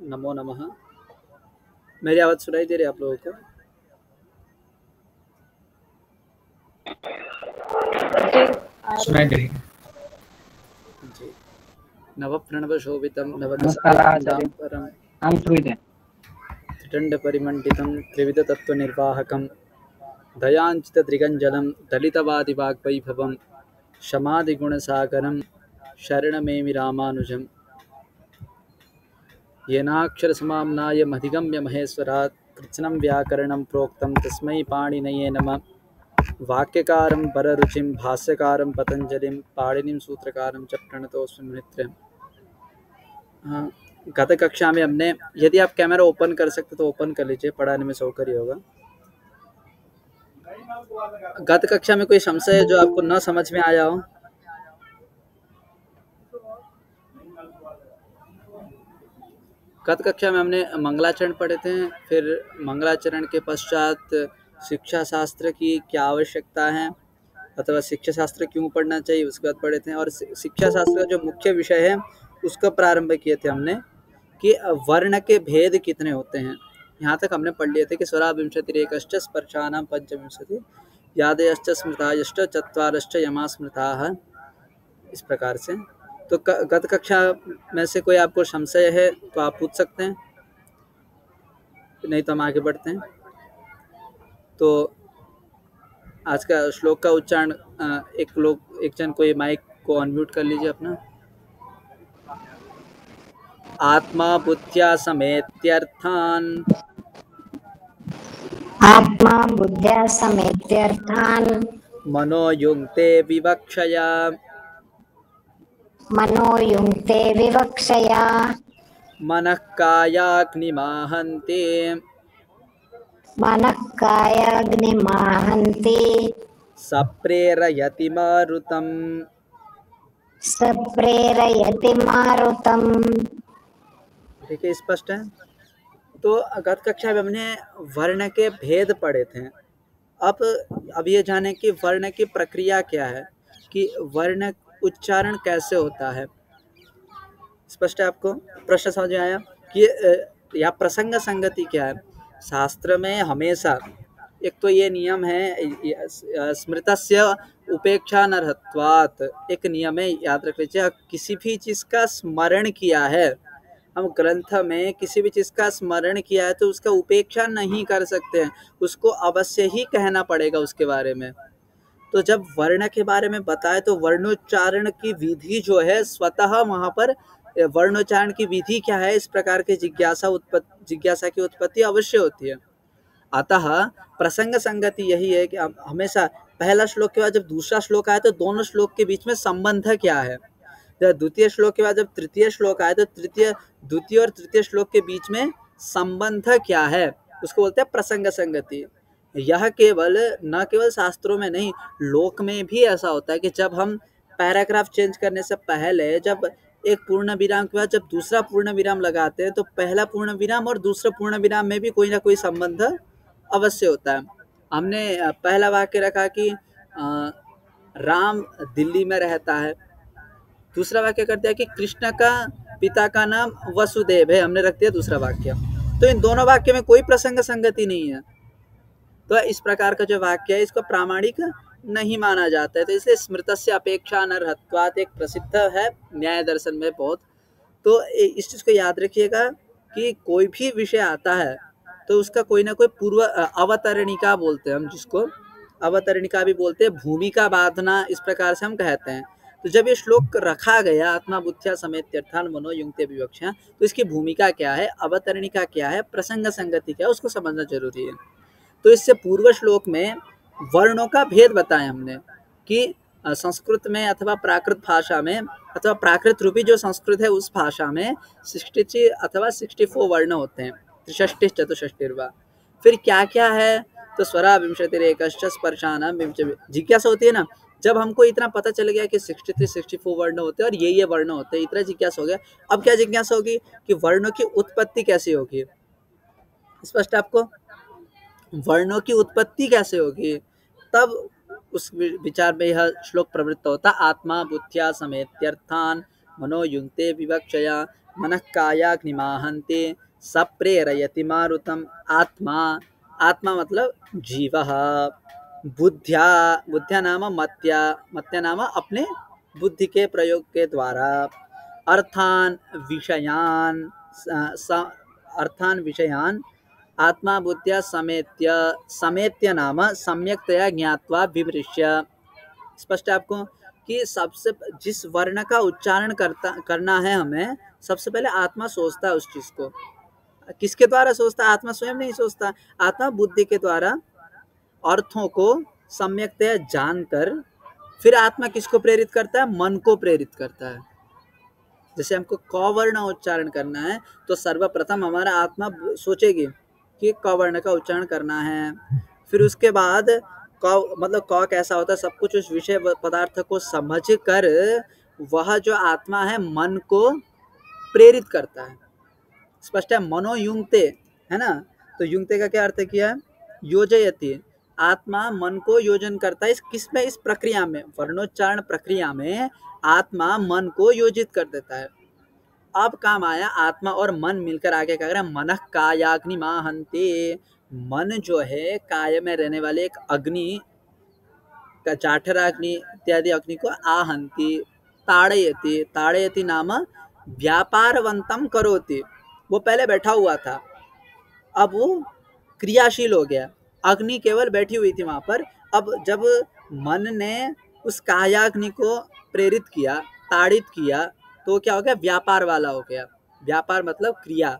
नमो नमः। मेरी आवाज़ सुनाई दे रही है आप लोगों को? सुनाई दे रही है। जी। नवप्रणवशोभितं नमस्कार नवदशानन्दां आचार्य। परं हम श्रूयते। त्रिदण्डपरिमण्डितं त्रिविधतत्त्वनिर्वाहकं दयाञ्चितदृगञ्जलं दलितवादिवाग्वैभवं शमादिगुणसागरं शरणमेमि रामानुजम्। येनाक्षरसमाम्नायमधिगम्य महेश्वरात् कृत्स्नं व्याकरणं प्रोक्तं तस्मै पाणिनये नमः। वाक्यकारं वररुचिं भाष्यकारं पतंजलिं पाणिनिं सूत्रकारं च प्रणतोऽस्मि मुनित्रयम्। हाँ, गत कक्षा में हमने, यदि आप कैमरा ओपन कर सकते तो ओपन कर लीजिए, पढ़ाने में सौकर्य होगा। गत कक्षा में कोई संशय जो आपको न समझ में आया हो? गत कक्षा में हमने मंगलाचरण पढ़े थे, फिर मंगलाचरण के पश्चात शिक्षा शास्त्र की क्या आवश्यकता है अथवा शिक्षा शास्त्र क्यों पढ़ना चाहिए उसके बाद पढ़े थे, और शिक्षा शास्त्र का जो मुख्य विषय है उसका प्रारंभ किए थे हमने कि वर्ण के भेद कितने होते हैं। यहाँ तक हमने पढ़ लिए थे कि स्वराविंशतिरेकश्च स्पर्शानां पंचविंशति यादयश्च स्मृतायश्च चत्वारश्च यमा स्मृताः, इस प्रकार से। तो गत कक्षा में से कोई आपको संशय है तो आप पूछ सकते हैं, नहीं तो हम आगे बढ़ते हैं। तो आज का श्लोक का उच्चारण एक जन कोई माइक को अनम्यूट कर लीजिए अपना। आत्मा बुद्ध्या समेत्यर्थान् आत्मा बुद्ध्या समेत्यर्थान् मनो युङ्क्ते विवक्षया मनो युङ्क्ते विवक्षया मनः कायाग्निमाहन्ति मनः कायाग्निमाहन्ति सप्रेरयति मारुतम्। सप्रेरयति मारुतम्। ठीक है, स्पष्ट है। तो गत कक्षा में हमने वर्ण के भेद पढ़े थे। अब ये जाने कि वर्ण की प्रक्रिया क्या है, कि वर्ण उच्चारण कैसे होता है। स्पष्ट है आपको? प्रश्न समझ में आया कि या प्रसंग संगति क्या है? शास्त्र में हमेशा एक तो ये नियम है, स्मृतस्य उपेक्षा नरहत्वात्, एक नियम है, याद रख लीजिए। किसी भी चीज का स्मरण किया है, हम ग्रंथ में किसी भी चीज का स्मरण किया है तो उसका उपेक्षा नहीं कर सकते हैं, उसको अवश्य ही कहना पड़ेगा उसके बारे में। तो जब वर्ण के बारे में बताए तो वर्णोच्चारण की विधि जो है, स्वतः वहाँ पर वर्णोच्चारण की विधि क्या है, इस प्रकार की जिज्ञासा की उत्पत्ति अवश्य होती है। अतः प्रसंग संगति यही है कि हमेशा पहला श्लोक के बाद जब दूसरा श्लोक आए तो दोनों श्लोक के बीच में संबंध क्या है। जब द्वितीय श्लोक के बाद जब तृतीय श्लोक आए तो द्वितीय और तृतीय श्लोक के बीच में संबंध क्या है, उसको बोलते हैं प्रसंग संगति। यह न केवल शास्त्रों में नहीं, लोक में भी ऐसा होता है कि जब हम पैराग्राफ चेंज करने से पहले जब एक पूर्ण विराम के बाद जब दूसरा पूर्ण विराम लगाते हैं तो पहला पूर्ण विराम और दूसरा पूर्ण विराम में भी कोई ना कोई संबंध अवश्य होता है। हमने पहला वाक्य रखा कि राम दिल्ली में रहता है, दूसरा वाक्य कर दिया कि कृष्ण का पिता का नाम वसुदेव है, हमने रख दिया दूसरा वाक्य। तो इन दोनों वाक्य में कोई प्रसंग संगति नहीं है, तो इस प्रकार का जो वाक्य है इसको प्रामाणिक नहीं माना जाता है। तो इसलिए स्मृतस्य अपेक्षा नरहत्वात् एक प्रसिद्ध है न्याय दर्शन में बहुत। तो इस चीज को याद रखिएगा कि कोई भी विषय आता है तो उसका कोई ना कोई पूर्व अवतरणिका बोलते हैं हम, जिसको अवतरणिका भी बोलते हैं, भूमिका बांधना, इस प्रकार से हम कहते हैं। तो जब ये श्लोक रखा गया आत्मा बुद्ध्या समेत्यर्थान् मनो युङ्क्ते विवक्षया, तो इसकी भूमिका क्या है, अवतरणिका क्या है, प्रसंग संगति क्या है, उसको समझना जरूरी है। तो इससे पूर्व श्लोक में वर्णों का भेद बताया हमने कि संस्कृत में अथवा प्राकृत भाषा में अथवा प्राकृत रूपी जो संस्कृत है उस भाषा में 63 अथवा 64 वर्ण होते हैं, 63 चतुष्षष्टिर्वा। फिर क्या क्या है, तो स्वरा विंशतिरेकश्च स्पर्शानां विंशति। जिज्ञासा होती है ना, जब हमको इतना पता चल गया कि 63 64 वर्ण होते हैं और ये वर्ण होते हैं, इतना जिज्ञासा हो गया। अब क्या जिज्ञासा होगी कि वर्णों की उत्पत्ति कैसी होगी। स्पष्ट आपको? वर्णों की उत्पत्ति कैसे होगी, तब उस विचार में यह श्लोक प्रवृत्त होता। आत्मा बुद्ध्या समेत्यर्थान् मनो युङ्क्ते विवक्षया मनः कायाग्निमाहन्ति सप्रेरयति मारुतम। आत्मा, आत्मा मतलब जीवः, बुद्ध्या, बुद्ध्या नाम मत्या, मत्या नाम अपने बुद्धि के प्रयोग के द्वारा, अर्थान विषयान, अर्थान विषयान आत्मा बुद्ध्या समेत्य, समेत्य नाम सम्यक्तया ज्ञात्वा विमृश्य। स्पष्ट है आपको कि सबसे जिस वर्ण का उच्चारण करना है हमें, सबसे पहले आत्मा सोचता है उस चीज को। किसके द्वारा सोचता है? आत्मा स्वयं नहीं सोचता, आत्मा बुद्धि के द्वारा अर्थों को सम्यक्तया जानकर फिर आत्मा किसको प्रेरित करता है? मन को प्रेरित करता है। जैसे हमको क वर्ण उच्चारण करना है तो सर्वप्रथम हमारा आत्मा सोचेगी कि क वर्ण का उच्चारण करना है, फिर उसके बाद क मतलब क कैसा होता है सब कुछ उस विषय पदार्थ को समझ कर वह जो आत्मा है मन को प्रेरित करता है। स्पष्ट है? मनो युंक्ते, है ना? तो युंक्ते का क्या अर्थ किया? योजयति, आत्मा मन को योजन करता है। किस में? इस प्रक्रिया में, वर्णोच्चारण प्रक्रिया में आत्मा मन को योजित कर देता है। अब काम आया आत्मा और मन मिलकर आगे क्या करें? मनः कायाग्निमाहन्ति, मन जो है काय में रहने वाले एक अग्नि का, जाठराग्नि इत्यादि अग्नि को आहन्ति, ताड़यति, ताड़यति नाम व्यापारवंतम करोति। वो पहले बैठा हुआ था, अब वो क्रियाशील हो गया। अग्नि केवल बैठी हुई थी वहां पर, अब जब मन ने उस कायाग्नि को प्रेरित किया, ताड़ित किया, तो क्या हो गया? व्यापार वाला हो गया। व्यापार मतलब क्रिया।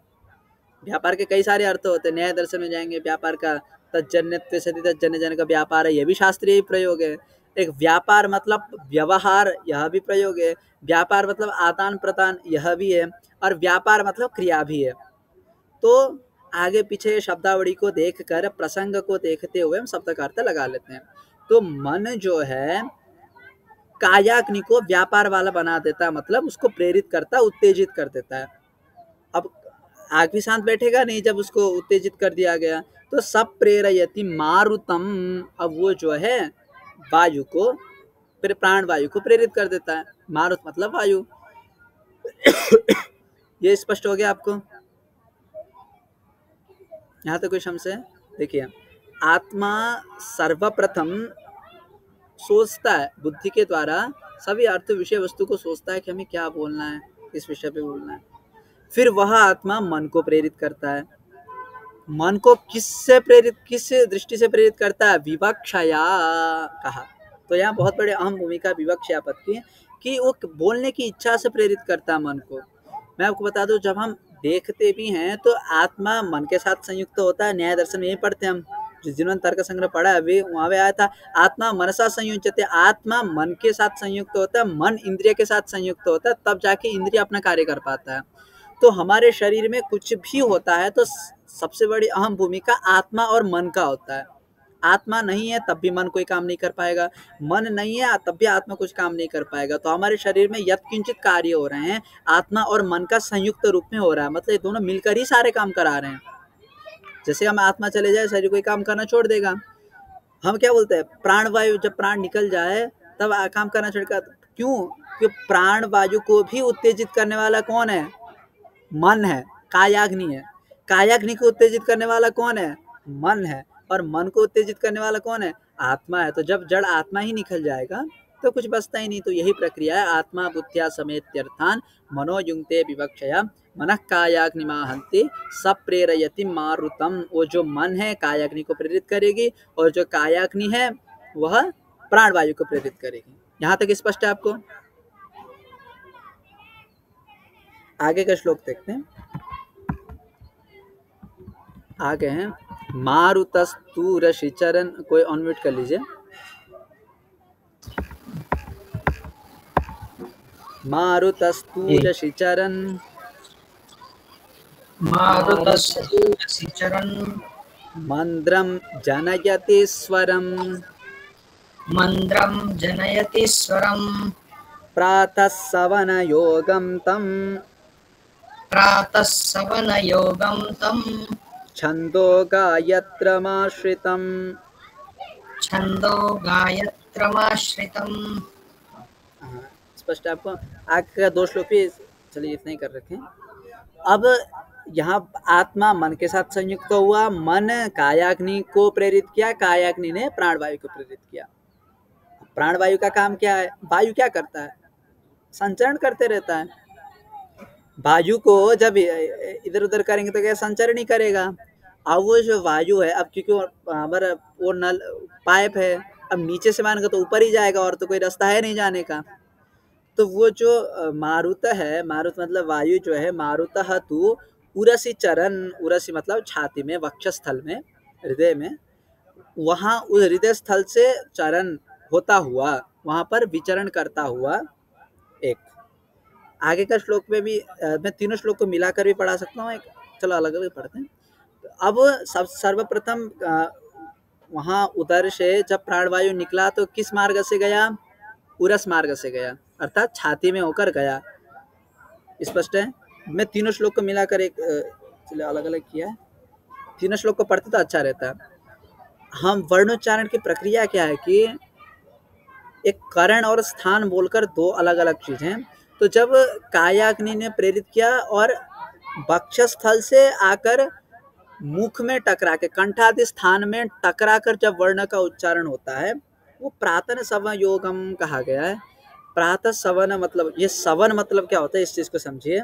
व्यापार के कई सारे अर्थ होते हैं, न्याय दर्शन में जाएंगे व्यापार का तज्जन्यत्वे सति तज्जन्य जन का व्यापार है, यह भी शास्त्रीय प्रयोग है। एक व्यापार मतलब व्यवहार, यह भी प्रयोग है। व्यापार मतलब आदान प्रदान, यह भी है। और व्यापार मतलब क्रिया भी है। तो आगे पीछे शब्दावली को देखकर, प्रसंग को देखते हुए हम शब्द का अर्थ लगा लेते हैं। तो मन जो है कायाग्नि को व्यापार वाला बना देता है, मतलब उसको प्रेरित करता, उत्तेजित कर देता है। अब आग भी शांत बैठेगा नहीं जब उसको उत्तेजित कर दिया गया। तो सब प्रेरयति मारुतम, अब वो जो है वायु को, प्राण वायु को प्रेरित कर देता है। मारुत मतलब वायु। ये स्पष्ट हो गया आपको? यहाँ तो कोई संशय? देखिए, आत्मा सर्वप्रथम सोचता है, बुद्धि के द्वारा सभी अर्थ विषय वस्तु को सोचता है कि हमें क्या बोलना है, किस विषय पे बोलना है। फिर वह आत्मा मन को प्रेरित करता है। मन को किससे प्रेरित, किस दृष्टि से प्रेरित करता है? विवक्षया कहा। तो यहाँ बहुत बड़े अहम भूमिका विवक्षया पद की, कि वो बोलने की इच्छा से प्रेरित करता है मन को। मैं आपको बता दूं, जब हम देखते भी हैं तो आत्मा मन के साथ संयुक्त होता है। न्याय दर्शन में यही पढ़ते हैं हम, जिन्होंने तर्क संग्रह पढ़ा है अभी, वहां पे आया था आत्मा मनसा संयुज्यते, आत्मा मन के साथ संयुक्त होता है, मन इंद्रिय के साथ संयुक्त होता है, तब जाके इंद्रिय अपना कार्य कर पाता है। तो हमारे शरीर में कुछ भी होता है तो सबसे बड़ी अहम भूमिका आत्मा और मन का होता है। आत्मा नहीं है तब भी मन कोई काम नहीं कर पाएगा, मन नहीं है तब भी आत्मा कुछ काम नहीं कर पाएगा। तो हमारे शरीर में यत्किंचित कार्य हो रहे हैं, आत्मा और मन का संयुक्त रूप में हो रहा है, मतलब ये दोनों मिलकर ही सारे काम करा रहे हैं। जैसे हम आत्मा चले जाए, शरीर कोई काम करना छोड़ देगा। हम क्या बोलते हैं? प्राणवायु, जब प्राण निकल जाए तब काम करना छोड़ेगा। क्यों? क्योंकि प्राण वायु को भी उत्तेजित करने वाला कौन है? मन है, कायाग्नि है। कायाग्नि को उत्तेजित करने वाला कौन है? मन है। और मन को उत्तेजित करने वाला कौन है? आत्मा है। तो जब जड़ आत्मा ही निकल जाएगा तो कुछ बचता ही नहीं। तो यही प्रक्रिया है, आत्मा बुद्ध्या समेत्यर्थान मनो युंक्ते विवक्षया मनः कायाग्निमाहन्ति सप्रेरयति मारुतम। वो जो मन है कायाग्नि को प्रेरित करेगी, और जो कायाग्नि है वह प्राणवायु को प्रेरित करेगी। यहाँ तक स्पष्ट है आपको? आगे का श्लोक देखते हैं। आगे हैं मारुतस्तु रशिचरन। कोई ऑनम्यूट कर लीजिए। मारुतस्तु रशिचरन, मारुतस्तु रसिचरन् मंद्रम जनयति स्वरम, मन्द्रं जनयति स्वरम् प्रातः सवन योगम तम, प्रातः सवनयोगं तं छंदो गायत्रमाश्रितम। छन्दो गायत्रमाश्रितम्। स्पष्ट है आपको? आगे का दो श्लोक भी चलिए इतना ही कर रखें। अब यहाँ आत्मा मन के साथ संयुक्त हुआ, मन कायाग्नि को प्रेरित किया, कायाग्नि ने प्राणवायु को प्रेरित किया। प्राणवायु का काम क्या है? वायु क्या करता है? संचरण करते रहता है। वायु को जब इधर उधर करेंगे तो क्या संचरण ही करेगा। अब वो जो वायु है, अब क्योंकि हमारा वो नल पाइप है, अब नीचे से मानेंगे तो ऊपर ही जाएगा और तो कोई रास्ता है नहीं जाने का। तो वो जो मारुत है, मारुत मतलब वायु जो है, मारुतः तु उरसी चरण, उरसी मतलब छाती में, वक्षस्थल में, हृदय में, वहाँ उस हृदय स्थल से चरण होता हुआ, वहाँ पर विचरण करता हुआ। एक आगे का श्लोक में भी मैं तीनों श्लोक को मिलाकर भी पढ़ा सकता हूँ, एक चलो अलग अलग पढ़ते हैं। अब सर्वप्रथम वहाँ उदर से जब प्राणवायु निकला तो किस मार्ग से गया? उरस मार्ग से गया, अर्थात छाती में होकर गया। स्पष्ट है? मैं तीनों श्लोक को मिलाकर एक चलो अलग अलग किया है, तीनों श्लोक को पढ़ते तो अच्छा रहता है। हम वर्णोच्चारण की प्रक्रिया क्या है कि एक करण और स्थान बोलकर दो अलग अलग चीज हैं। तो जब कायाग्नि ने प्रेरित किया और वक्षस्थल से आकर मुख में टकरा के, कंठादि स्थान में टकरा कर जब वर्ण का उच्चारण होता है, वो प्रातन सवन योगम कहा गया है। प्रातः सवन मतलब, ये सवन मतलब क्या होता है इस चीज को समझिए।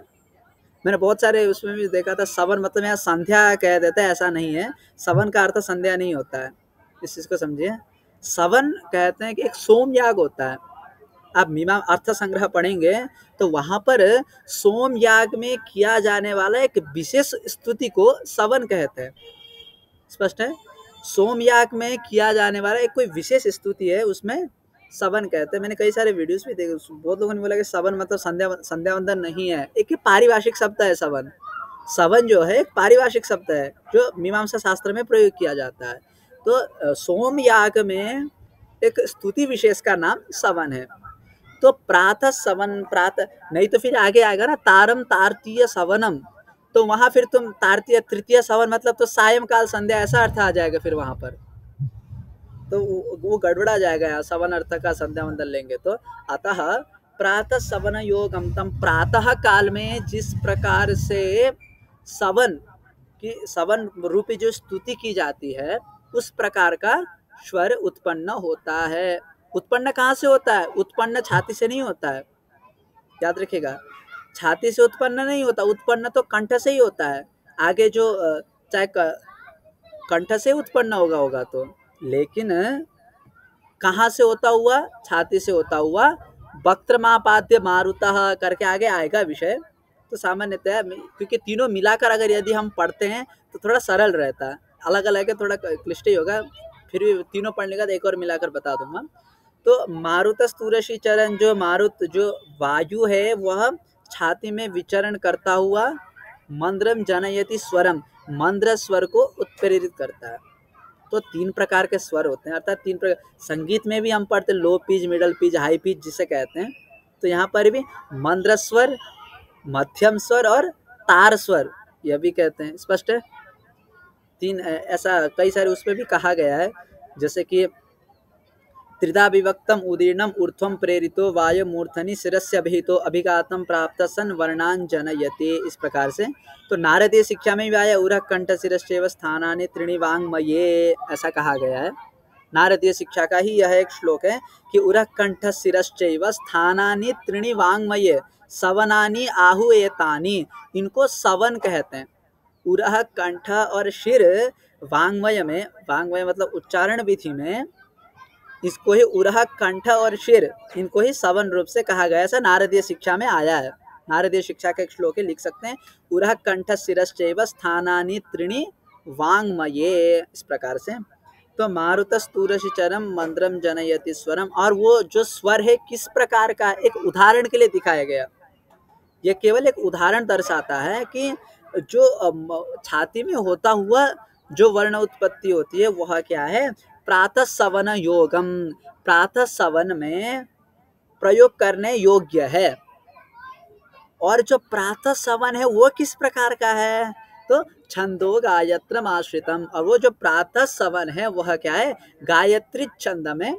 मैंने बहुत सारे उसमें भी देखा था, सवन मतलब यहाँ संध्या कह देता है, ऐसा नहीं है। सवन का अर्थ संध्या नहीं होता है, इस चीज को समझिए। सवन कहते हैं कि एक सोम याग होता है। आप मीमां अर्थ संग्रह पढ़ेंगे तो वहां पर सोम याग में किया जाने वाला एक विशेष स्तुति को सवन कहते हैं। स्पष्ट है? सोम याग में किया जाने वाला एक कोई विशेष स्तुति है, उसमें सवन कहते हैं। मैंने कई सारे वीडियोस भी देखे, बहुत लोगों ने बोला कि सवन मतलब संध्या वंदन नहीं है, एक पारिभाषिक शब्द है सवन। सवन जो है एक पारिभाषिक शब्द है जो मीमांसा शास्त्र में प्रयोग किया जाता है। तो सोम याग में एक स्तुति विशेष का नाम सवन है। तो प्रातः सवन, प्रातः नहीं तो फिर आगे आएगा ना तारम तारतीय सवनम, तो वहां फिर तुम तारतीय तृतीय सवन मतलब तो सायंकाल संध्या, ऐसा अर्थ आ जाएगा फिर वहां पर, तो वो गड़बड़ा जाएगा यार, सवन अर्थ का संध्या वंदन लेंगे तो। अतः प्रातः सवन योगम तम, प्रातः काल में जिस प्रकार से सवन की, सवन रूपी जो स्तुति की जाती है, उस प्रकार का स्वर उत्पन्न होता है। उत्पन्न कहाँ से होता है? उत्पन्न छाती से नहीं होता है, याद रखिएगा। छाती से उत्पन्न नहीं होता, उत्पन्न तो कंठ से ही होता है। आगे जो चाहे कंठ से उत्पन्न होगा तो, लेकिन कहाँ से होता हुआ? छाती से होता हुआ। वक्त्रमापाद्य मारुतः करके आगे आएगा विषय। तो सामान्यतः क्योंकि तीनों मिलाकर अगर यदि हम पढ़ते हैं तो थोड़ा सरल रहता है, अलग अलग है थोड़ा क्लिष्ट ही होगा, फिर भी तीनों पढ़ने का एक और मिलाकर बता दूंगा। तो मारुत स्तूरशी चरण, जो मारुत जो वायु है वह छाती में विचरण करता हुआ मंद्रम जनयति स्वरम, मंद्र स्वर को उत्प्रेरित करता है। तो तीन प्रकार के स्वर होते हैं, अर्थात तीन प्रकार। संगीत में भी हम पढ़ते low pitch, middle pitch, high pitch जिसे कहते हैं, तो यहाँ पर भी मंद्र स्वर, मध्यम स्वर और तार स्वर यह भी कहते हैं। स्पष्ट है? तीन ऐसा कई सारे उसमें भी कहा गया है, जैसे कि त्रिधा विभक्तम उदीर्णम ऊर्ध्वम प्रेरितो वायुमूर्धनि शिरस्य अभिहितो अभिघातम प्राप्त सन वर्णान जनयते, इस प्रकार से। तो नारदीय शिक्षा में भी आया उरह कंठ शिरश्चैव स्थानानि त्रीणि वाङ्मये, ऐसा कहा गया है। नारदीय शिक्षा का ही यह एक श्लोक है कि उरह कंठ शिरश्चैव स्थानानि त्रीणि वाङ्मये सवनानि आहुएतानि, इनको सवन कहते हैं। उरह कंठ और शिर वाङ्मय में, वाङ्मय मतलब उच्चारण विधि में, इसको ही उरह कंठ और शिर, इनको ही सवन रूप से कहा गया, ऐसा नारदीय शिक्षा में आया है। नारदीय शिक्षा का एक श्लोक लिख सकते हैं, उरह कंठ शिरश्चैव स्थानानि त्रीणि वाङ्मये, इस प्रकार से। तो मारुत स्तूरशी चरम मंद्रम जनयति स्वरम, और वो जो स्वर है किस प्रकार का, एक उदाहरण के लिए दिखाया गया। यह केवल एक उदाहरण दर्शाता है कि जो छाती में होता हुआ जो वर्ण उत्पत्ति होती है वह क्या है? प्रातः सवन योगम, प्रातः सवन में प्रयोग करने योग्य है। और जो प्रातः सवन है वो किस प्रकार का है? तो छंदो गायत्रम आश्रितम, और वो जो प्रातः सवन है वह क्या है? गायत्री छंद में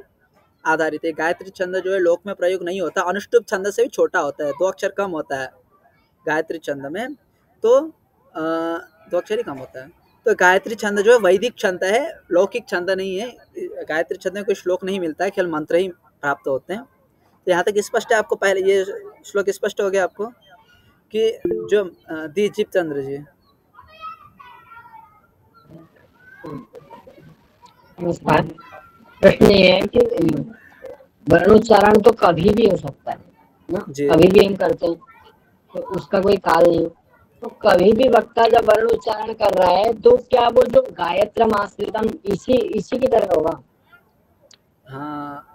आधारित है। गायत्री छंद जो है लोक में प्रयोग नहीं होता, अनुष्टुप छंद से भी छोटा होता है, 2 अक्षर कम होता है गायत्री छंद में। तो दो अक्षर ही काम होता है। तो गायत्री छंद जो है वैदिक छंद है, लौकिक छंद नहीं है। गायत्री छंद में कोई श्लोक नहीं मिलता है, केवल मंत्र ही प्राप्त होते हैं। तो यहाँ तक स्पष्ट है आपको? पहले ये श्लोक स्पष्ट हो गया आपको कि जो दीपजीत चंद्र जी। प्रश्न ये है कि वर्णोच्चारण तो कभी भी हो सकता है ना, जी। कभी भी हम करते हैं, तो उसका कोई काल नहीं। तो कभी भी वक्ता जब वर्ण उच्चारण कर रहा है तो क्या वो जो गायत्रम आश्रितम इसी की तरह होगा? हाँ,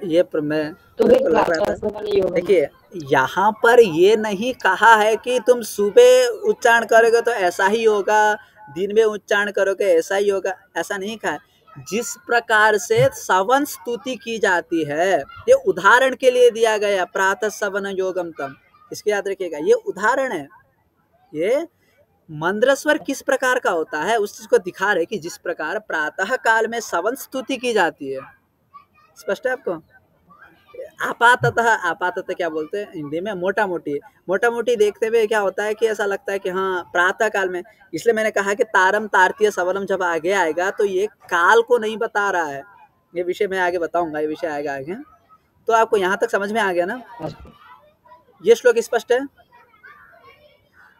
ये मैं तो लग रहा था। फिर देखिए, यहाँ पर ये नहीं कहा है कि तुम सुबह उच्चारण करोगे तो ऐसा ही होगा, दिन में उच्चारण करोगे ऐसा ही होगा, ऐसा नहीं कहा है। जिस प्रकार से सवन स्तुति की जाती है, ये उदाहरण के लिए दिया गया, प्रातः सवन योगम तम, इसको याद रखिएगा, ये उदाहरण है। ये मंद्र स्वर किस प्रकार का होता है उस चीज को दिखा रहे कि जिस प्रकार प्रातः काल में सवन स्तुति की जाती है। स्पष्ट है आपको? आपाततः क्या बोलते हैं हिंदी में? मोटा मोटी देखते हुए क्या होता है कि ऐसा लगता है कि हाँ प्रातः काल में, इसलिए मैंने कहा कि तारम तारतीय सवनम जब आगे आएगा तो ये काल को नहीं बता रहा है। ये विषय मैं आगे बताऊंगा, ये विषय आएगा आगे। तो आपको यहाँ तक समझ में आ गया ना? ये श्लोक स्पष्ट है।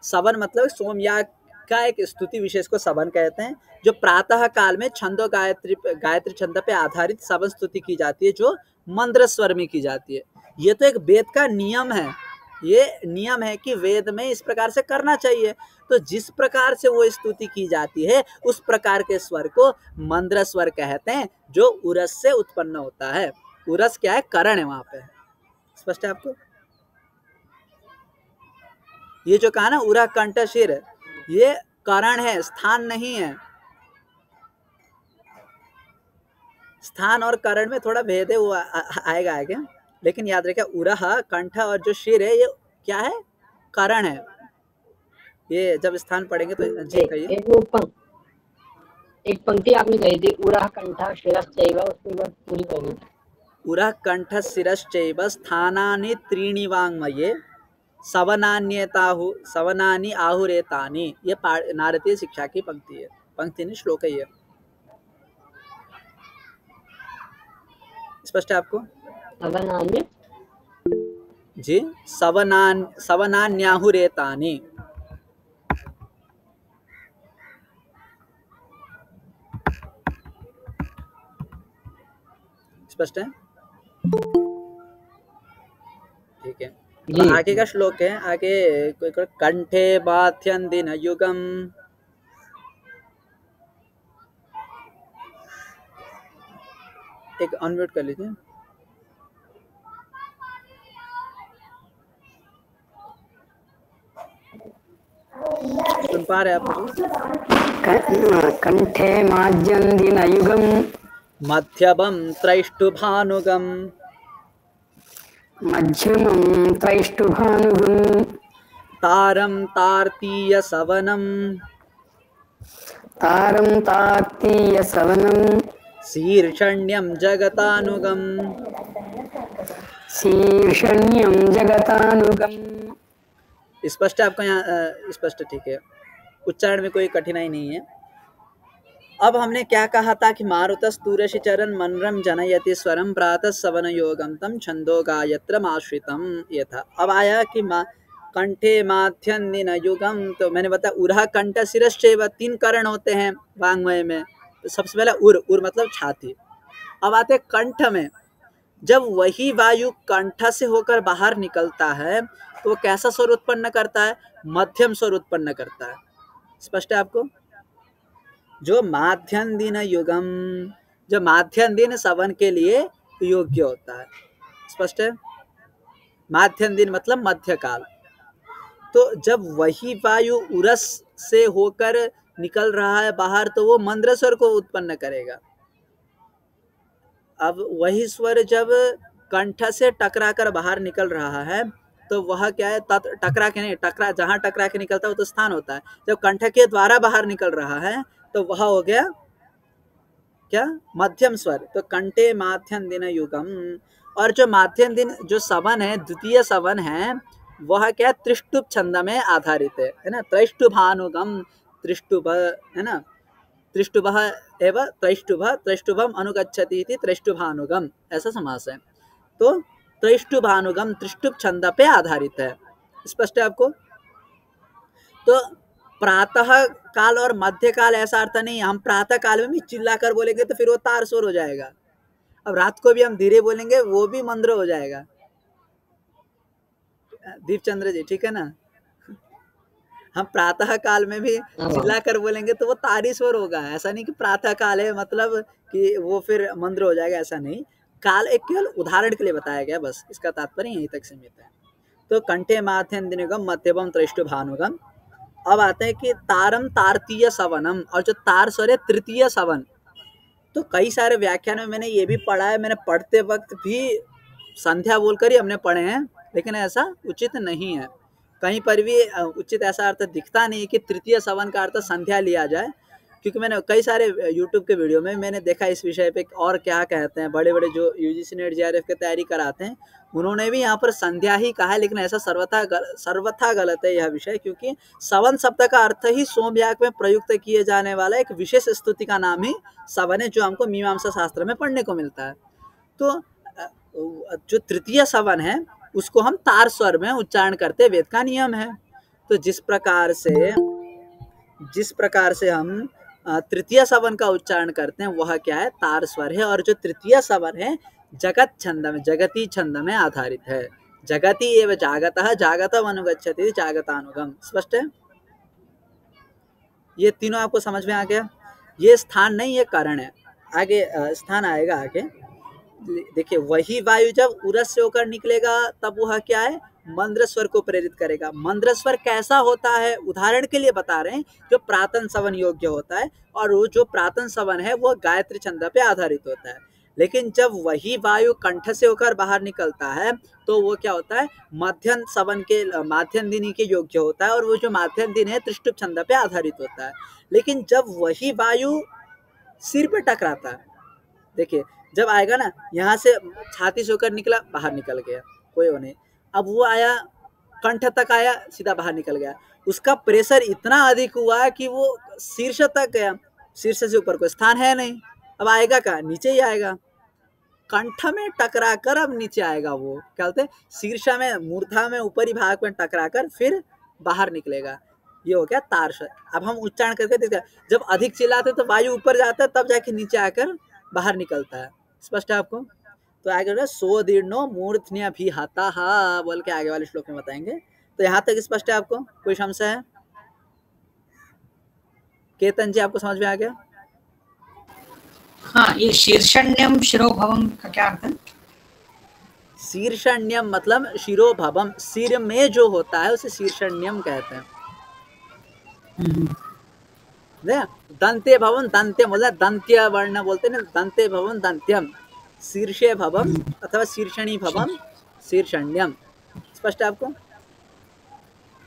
सवन मतलब सोमयाग का एक स्तुति विशेष को सवन कहते हैं, जो प्रातः काल में छंदो गायत्री छंद पे आधारित सवन स्तुति की जाती है, जो मंद्र स्वर में की जाती है। ये तो एक वेद का नियम है, ये नियम है कि वेद में इस प्रकार से करना चाहिए। तो जिस प्रकार से वो स्तुति की जाती है उस प्रकार के स्वर को मंद्र स्वर कहते हैं, जो उरस से उत्पन्न होता है। उरस क्या है? करण है वहां पे। स्पष्ट है आपको? ये जो कहा ना उरा कंठ शिर, ये करण है, स्थान नहीं है। स्थान और करण में थोड़ा भेद है, वो आएगा आगे। लेकिन याद रखिए उरह कंठ और जो शिर है ये क्या है? करण है। ये जब स्थान पढ़ेंगे तो जी कहिए। एक पंक्ति आपने कही थी, उरह कंठ शिरश्चैव, उसके बाद पूरी कही। उरह कंठ शिरश्चैव स्थानानि त्रीणि वाङ्मये सवनानि आहुरेतानि। ये नारदीय शिक्षा की पंक्ति है, पंक्ति नहीं श्लोक है ये। स्पष्ट है आपको? सवनानि जी, सवनान्याहुरेतानि। स्पष्ट है? ठीक है। तो आगे का श्लोक है, आगे कंठे बाध्यन दिन युगम। एक अनम्यूट कर लीजिए। सुन पा रहे आप? कंठे माज्यं दिन युगम मध्यमं त्रैष्टुभानुगम। मध्यमं त्रैष्टुभानुगम तारं तार्तीय सवनम। तारं तार्तीय सवनम शीर्षण्यं जगतानुगम। शीर्षण्यं जगतानुगम। स्पष्ट है आपको? यहाँ स्पष्ट, ठीक है। उच्चारण में कोई कठिनाई नहीं है। अब हमने क्या कहा था कि मारुतस तुरसी चरण मनरम जनयति स्वरम प्रातः सवन योगम तम छंदो गायत्रम आश्रितम, ये था। अब आया कि कंठे माध्यन दिन युगम, तो मैंने बताया उरह कंठ शिरश्चैव, 3 करण होते हैं वांग्मय में। तो सबसे पहला उर मतलब छाती। अब आते कंठ में, जब वही वायु कंठ से होकर बाहर निकलता है तो वो कैसा स्वर उत्पन्न करता है? मध्यम स्वर उत्पन्न करता है। स्पष्ट है आपको? जो माध्यम दिन युगम, जो माध्यम दिन सवन के लिए योग्य होता है। स्पष्ट है? माध्यम दिन मतलब मध्यकाल। तो जब वही वायु उरस से होकर निकल रहा है बाहर तो वो मंद्र स्वर को उत्पन्न करेगा। अब वही स्वर जब कंठ से टकरा कर बाहर निकल रहा है तो वह क्या है? टकरा के नहीं, जहां टकरा के निकलता है वो तो स्थान होता है। जब कंठ के द्वारा बाहर निकल रहा है तो वह हो गया क्या? मध्यम स्वर। तो कंठे माध्यम दिन युगम। और जो माध्यम दिन जो सवन है, द्वितीय सवन है, वह क्या है, त्रिष्टुप छंद में आधारित है ना। त्रैष्टुभानुगम, त्रिष्टुभ है ना, त्रिष्टुभः एव त्रैष्टुभम अनुगच्छति इति त्रैष्टुभानुगम, ऐसा समास है। तो त्रैष्टुभानुगम त्रिष्टुप छंद पे आधारित है। स्पष्ट है आपको? तो प्रातः काल और मध्य काल ऐसा अर्थ नहीं है। हम प्रातः काल में भी चिल्लाकर बोलेंगे तो फिर वो तार स्वर हो जाएगा। अब रात को भी हम धीरे बोलेंगे वो भी मंद्र हो जाएगा। दीपचंद्र जी ठीक है ना? हम प्रातः काल में भी चिल्लाकर बोलेंगे तो वो तारी स्वर होगा। ऐसा नहीं कि प्रातः काल है मतलब कि वो फिर मंद्र हो जाएगा, ऐसा नहीं। काल एक केवल उदाहरण के लिए बताया गया, बस इसका तात्पर्य यहीं तक सीमित है। तो कंठे माथेन्द्रिगम मध्यम त्रैष्टुभानुगम। अब आते हैं कि तारम तारतीय सवनम, और जो तार स्वर है तृतीय सवन। तो कई सारे व्याख्यान में मैंने ये भी पढ़ा है, मैंने पढ़ते वक्त भी संध्या बोलकर ही हमने पढ़े हैं, लेकिन ऐसा उचित नहीं है। कहीं पर भी उचित ऐसा अर्थ दिखता नहीं कि तृतीय सवन का अर्थ संध्या लिया जाए, क्योंकि मैंने कई सारे यूट्यूब के वीडियो में मैंने देखा इस विषय पे। और क्या कहते हैं बड़े बड़े जो यूजीसी नेट जेआरएफ की तैयारी कराते हैं, उन्होंने भी यहाँ पर संध्या ही कहा है, लेकिन ऐसा सर्वथा गलत है यह विषय। क्योंकि सवन शब्द का अर्थ ही सोमयाग में प्रयुक्त किए जाने वाला एक विशेष स्तुति का नाम ही सवन है, जो हमको मीमांसा शास्त्र में पढ़ने को मिलता है। तो जो तृतीय सवन है उसको हम तार स्वर में उच्चारण करते, वेद का नियम है। तो जिस प्रकार से हम तृतीय सवन का उच्चारण करते हैं वह क्या है, तार स्वर है। और जो तृतीय सवन है जगत छंद में, जगती छंद में आधारित है। जगति एव जागतः जागतम अनुगच्छति जागतानुगम। स्पष्ट है? ये तीनों आपको समझ में आ गया? ये स्थान नहीं, ये कारण है। आगे स्थान आएगा आगे। देखिए, वही वायु जब उरस से होकर निकलेगा तब वह क्या है, मंद्र स्वर को प्रेरित करेगा। मंद्र स्वर कैसा होता है, उदाहरण के लिए बता रहे हैं, जो प्रातन सवन योग्य होता है। और वो जो प्रातन सवन है वो गायत्री छंद पे आधारित होता है। लेकिन जब वही वायु कंठ से होकर बाहर निकलता है तो वो क्या होता है, मध्यम सवन के माध्यम दिनी के योग्य होता है। और वो जो माध्यम दिन है त्रिष्टुप छंद पे आधारित होता है। लेकिन जब वही वायु सिर पे टकराता है, देखिए जब आएगा ना, यहाँ से छाती से होकर निकला, बाहर निकल गया, कोई वो नहीं। अब वो आया कंठ तक आया, सीधा बाहर निकल गया। उसका प्रेशर इतना अधिक हुआ कि वो शीर्ष तक गया, शीर्ष से ऊपर कोई स्थान है नहीं। अब आएगा कहाँ, नीचे ही आएगा। कंठ में टकरा कर अब नीचे आएगा। वो क्या बोलते हैं, शीर्ष में, मूर्धा में, ऊपरी भाग में टकरा कर फिर बाहर निकलेगा। ये हो गया तार स्वर। अब हम उच्चारण करके देखते हैं, जब अधिक चिल्लाते तो वायु ऊपर जाता है, तब जाके नीचे आकर बाहर निकलता है। स्पष्ट है आपको? तो आगे सो दीर्णो मूर्धन्य भी हाथा हा बोल के आगे वाले श्लोक में बताएंगे। तो यहाँ तक स्पष्ट है आपको? कोई संशय है? केतन जी आपको समझ में आ गया? हाँ, ये शीर्षण्यम शिरोभवम का क्या अर्थ है? शीर्षण्यम मतलब शिरोभवम, सिर में जो होता है उसे शीर्षण्यम कहते हैं। दंते भवन, दंत्य बोलते, दंत्य वर्ण बोलते ना, दंते भवन दंत्यम, शीर्षे भवम अथवा शीर्षणी भवम शीर्षण्यम। स्पष्ट है आपको?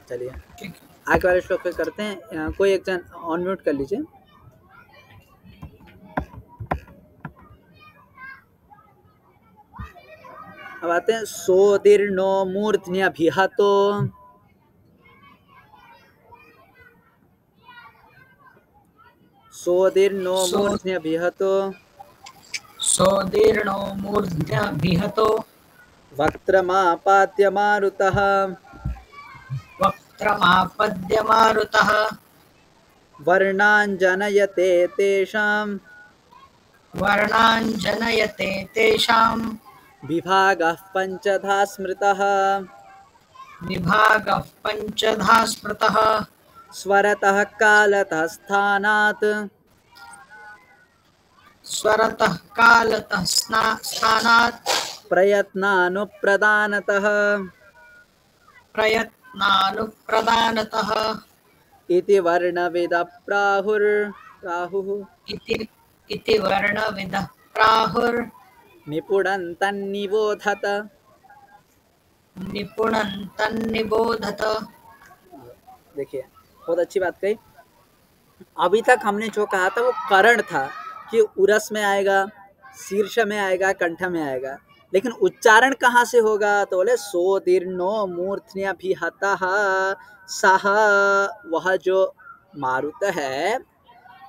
चलिए आगे वाले श्लोक पे करते हैं। कोई एक जन ऑन म्यूट कर लीजिए। अब आते हैं सोदीर्णो मूर्धन्यभिहतो, सोदीर्णो मूर्धन्यभिहतो, सोदीर्णो मूर्धन्यभिहतो, वक्त्रमापाद्य मारुतः, वक्त्रमापद्य मारुतः, वर्णाञ्जनयते तेषां, वर्णाञ्जनयते तेषां, विभागः पञ्चधा स्मृतः, विभागः पञ्चधा स्मृतः, स्वरतः कालतः स्थानात्, स्वरतः कालतः स्थानात्, प्रयत्नानुप्रदानतः, प्रयत्नानुप्रदानतः, इति वर्णविदः प्राहुः इति वर्णविदः प्राहुर् निपुणन्तन्निबोधत। निपुणन्तन्निबोधत। देखिए बहुत अच्छी बात कही। अभी तक हमने जो कहा था वो करण था कि उरस में आएगा, शीर्ष में आएगा, कंठ में आएगा। लेकिन उच्चारण कहाँ से होगा? तो बोले सोदीर्णो मूर्धन्यभिहतः सह, वह जो मारुत है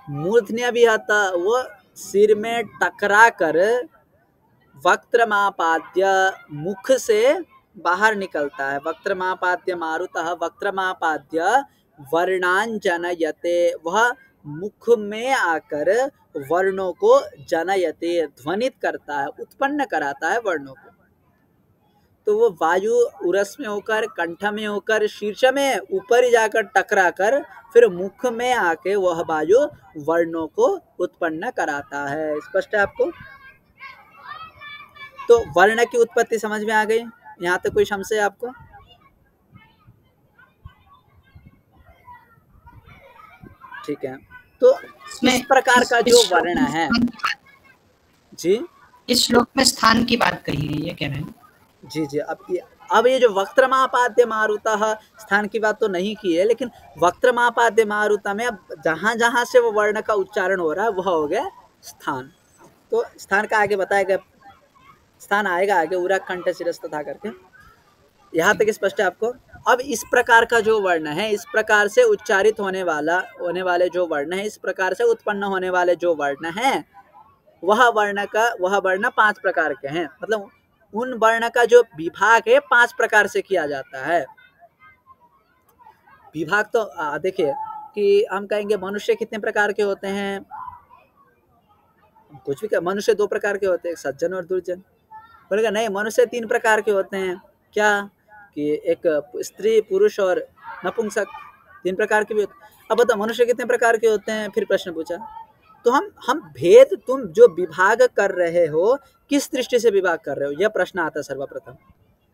मूर्धन्यभिहत, वो सिर में टकरा कर वक्त्रमापाद्य, मुख से बाहर निकलता है। वक्त्रमापाद्य मारुतः वक्त्रमापाद्य वर्णांजनयते, वह मुख में आकर वर्णों को जनयते, ध्वनित करता है, उत्पन्न कराता है वर्णों को। तो वो वायु उरस में होकर, कंठ में होकर, शीर्ष में ऊपर ही जाकर टकरा कर फिर मुख में आके वह वायु वर्णों को उत्पन्न कराता है। स्पष्ट है आपको? तो वर्ण की उत्पत्ति समझ में आ गई? यहाँ तक कोई संशय आपको? ठीक है। तो इस प्रकार का जो वर्ण है जी, इस श्लोक में स्थान की बात कही गई है, कह रहे हैं। जी जी। अब ये जो वक्त्रमापाद्य मारुतः, स्थान की बात तो नहीं की है, लेकिन वक्त्रमापाद्य मारुत में अब जहाँ जहाँ से वो वर्ण का उच्चारण हो रहा है वह हो गया स्थान। तो स्थान का आगे बताया गया, स्थान आएगा आगे, उरा कंठ शिरस तथा करके। यहाँ तक स्पष्ट है आपको? अब इस प्रकार का जो वर्ण है, इस प्रकार से उच्चारित होने वाले जो वर्ण है, इस प्रकार से उत्पन्न होने वाले जो वर्ण है, वह वर्ण 5 प्रकार के हैं। मतलब उन वर्ण का जो विभाग है 5 प्रकार से किया जाता है। विभाग तो देखिए कि हम कहेंगे मनुष्य कितने प्रकार के होते हैं, कुछ भी। मनुष्य 2 प्रकार के होते हैं, सज्जन और दुर्जन। बोलेगा नहीं, मनुष्य 3 प्रकार के होते हैं। क्या? कि एक स्त्री, पुरुष और नपुंसक, 3 प्रकार के भी होते हैं। अब बताओ मनुष्य कितने प्रकार के होते हैं? फिर प्रश्न पूछा। तो हम भेद, तुम जो विभाग कर रहे हो किस दृष्टि से विभाग कर रहे हो, यह प्रश्न आता है सर्वप्रथम,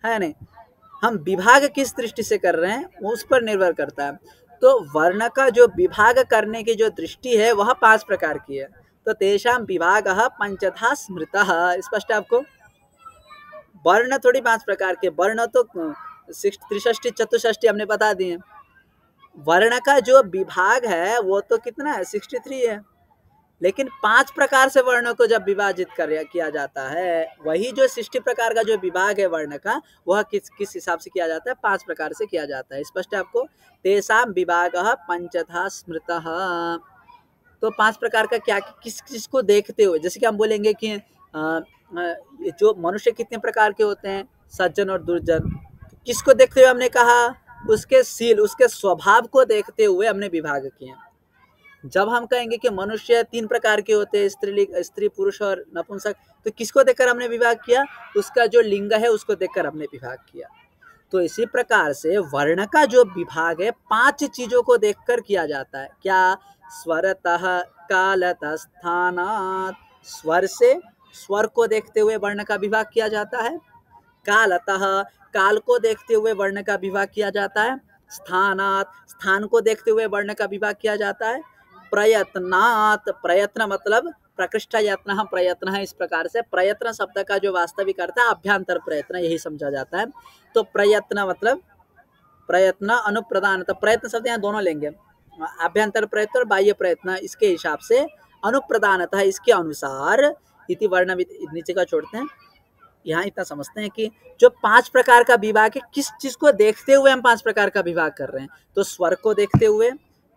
है नहीं? हम विभाग किस दृष्टि से कर रहे हैं वो उस पर निर्भर करता है। तो वर्ण का जो विभाग करने की जो दृष्टि है वह 5 प्रकार की है। तो तेषां विभागः पंचधा स्मृतः। स्पष्ट है आपको? वर्ण थोड़ी 5 प्रकार के, वर्ण तो 63 64 हमने बता दिए। वर्ण का जो विभाग है वो तो कितना है? 63 है। लेकिन 5 प्रकार से वर्णों को जब विभाजित किया जाता है, वही जो 60 प्रकार का जो विभाग है वर्ण का, वह किस हिसाब से किया जाता है? 5 प्रकार से किया जाता है। स्पष्ट है आपको? तेषां विभागः पंचधा स्मृतः। तो 5 प्रकार का क्या, किस को देखते हुए, जैसे कि हम बोलेंगे कि जो मनुष्य कितने प्रकार के होते हैं, सज्जन और दुर्जन, किसको देखते हुए हमने कहा? उसके शील, उसके स्वभाव को देखते हुए हमने विभाग किए। जब हम कहेंगे कि मनुष्य 3 प्रकार के होते हैं, स्त्री, पुरुष और नपुंसक, तो किसको देखकर हमने विभाग किया? उसका जो लिंग है उसको देखकर हमने विभाग किया। तो इसी प्रकार से वर्ण का जो विभाग है 5 चीजों को देखकर किया जाता है। क्या? स्वरतः, कालतः, स्थानात्, स्वर से, स्वर को देखते हुए वर्ण का विभाग किया जाता है। कालतः, काल को देखते हुए वर्ण का विभाग किया जाता है। स्थानात्, स्थान को देखते हुए वर्ण का विभाग किया जाता है। प्रयत्नात्, प्रयत्न मतलब प्रकृष्ट यत्न प्रयत्न है। इस प्रकार से प्रयत्न शब्द का जो वास्तविक अर्थ है अभ्यंतर प्रयत्न, यही समझा जाता है। तो प्रयत्न मतलब प्रयत्न अनुप्रदान, तो प्रयत्न शब्द यहाँ दोनों लेंगे, अभ्यंतर प्रयत्न और बाह्य प्रयत्न। इसके हिसाब से अनुप्रदानतः, इसके अनुसार, इति वर्ण नीचे का छोड़ते हैं। यहाँ इतना समझते हैं कि जो 5 प्रकार का विभाग है, किस चीज को देखते हुए हम 5 प्रकार का विभाग कर रहे हैं? तो स्वर को देखते हुए,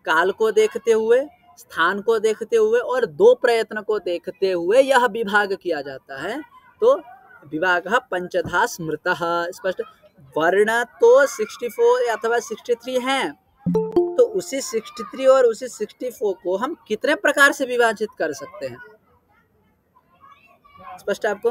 काल को देखते हुए, स्थान को देखते हुए और 2 प्रयत्न को देखते हुए यह विभाग किया जाता है। तो विभागः पंचधा स्मृतः। स्पष्ट? वर्ण तो 64 अथवा 63 हैं, तो उसी 63 और उसी 64 को हम कितने प्रकार से विभाजित कर सकते हैं? स्पष्ट है आपको?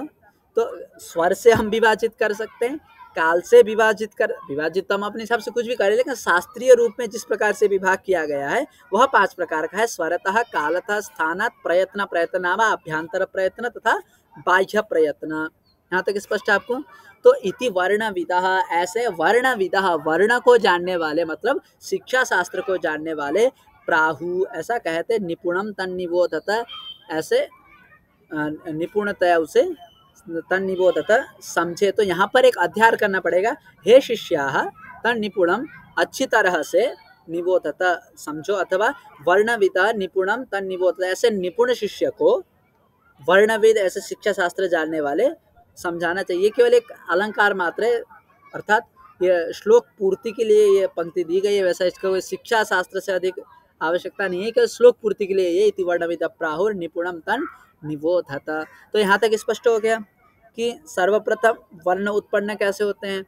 तो स्वर से हम विभाजित कर सकते हैं, काल से विभाजित तो हम अपने हिसाब से कुछ भी करें, लेकिन शास्त्रीय रूप में जिस प्रकार से विभाग किया गया है वह 5 प्रकार का है। स्वरतः, कालतः, स्थानात्, प्रयत्न, प्रयत्नावा, अभ्यंतर प्रयत्न तथा बाह्य प्रयत्न। यहाँ तक स्पष्ट है आपको? तो इति वर्णविदः, ऐसे वर्णविदः, वर्ण को जानने वाले मतलब शिक्षा शास्त्र को जानने वाले, प्राहु, ऐसा कहते, निपुणम तन्निबोधत, ऐसे निपुणतया उसे तन्निबोधत समझे। तो यहाँ पर एक अध्ययन करना पड़ेगा। हे शिष्याः तन्निपुणम, अच्छी तरह से, निबोधत समझो, अथवा वर्णविद निपुणम तन्निबोधत, ऐसे निपुण शिष्य को, वर्णविद ऐसे शिक्षा शास्त्र जानने वाले समझाना चाहिए, केवल एक अलंकार मात्र है, अर्थात ये श्लोक पूर्ति के लिए ये पंक्ति दी गई है, वैसा इसका कोई शिक्षा शास्त्र से अधिक आवश्यकता नहीं है कि श्लोक पूर्ति के लिए ये इति वर्णमिद प्राहुर निपुणम तन निबोधत। तो यहाँ तक स्पष्ट हो गया कि सर्वप्रथम वर्ण उत्पन्न कैसे होते हैं।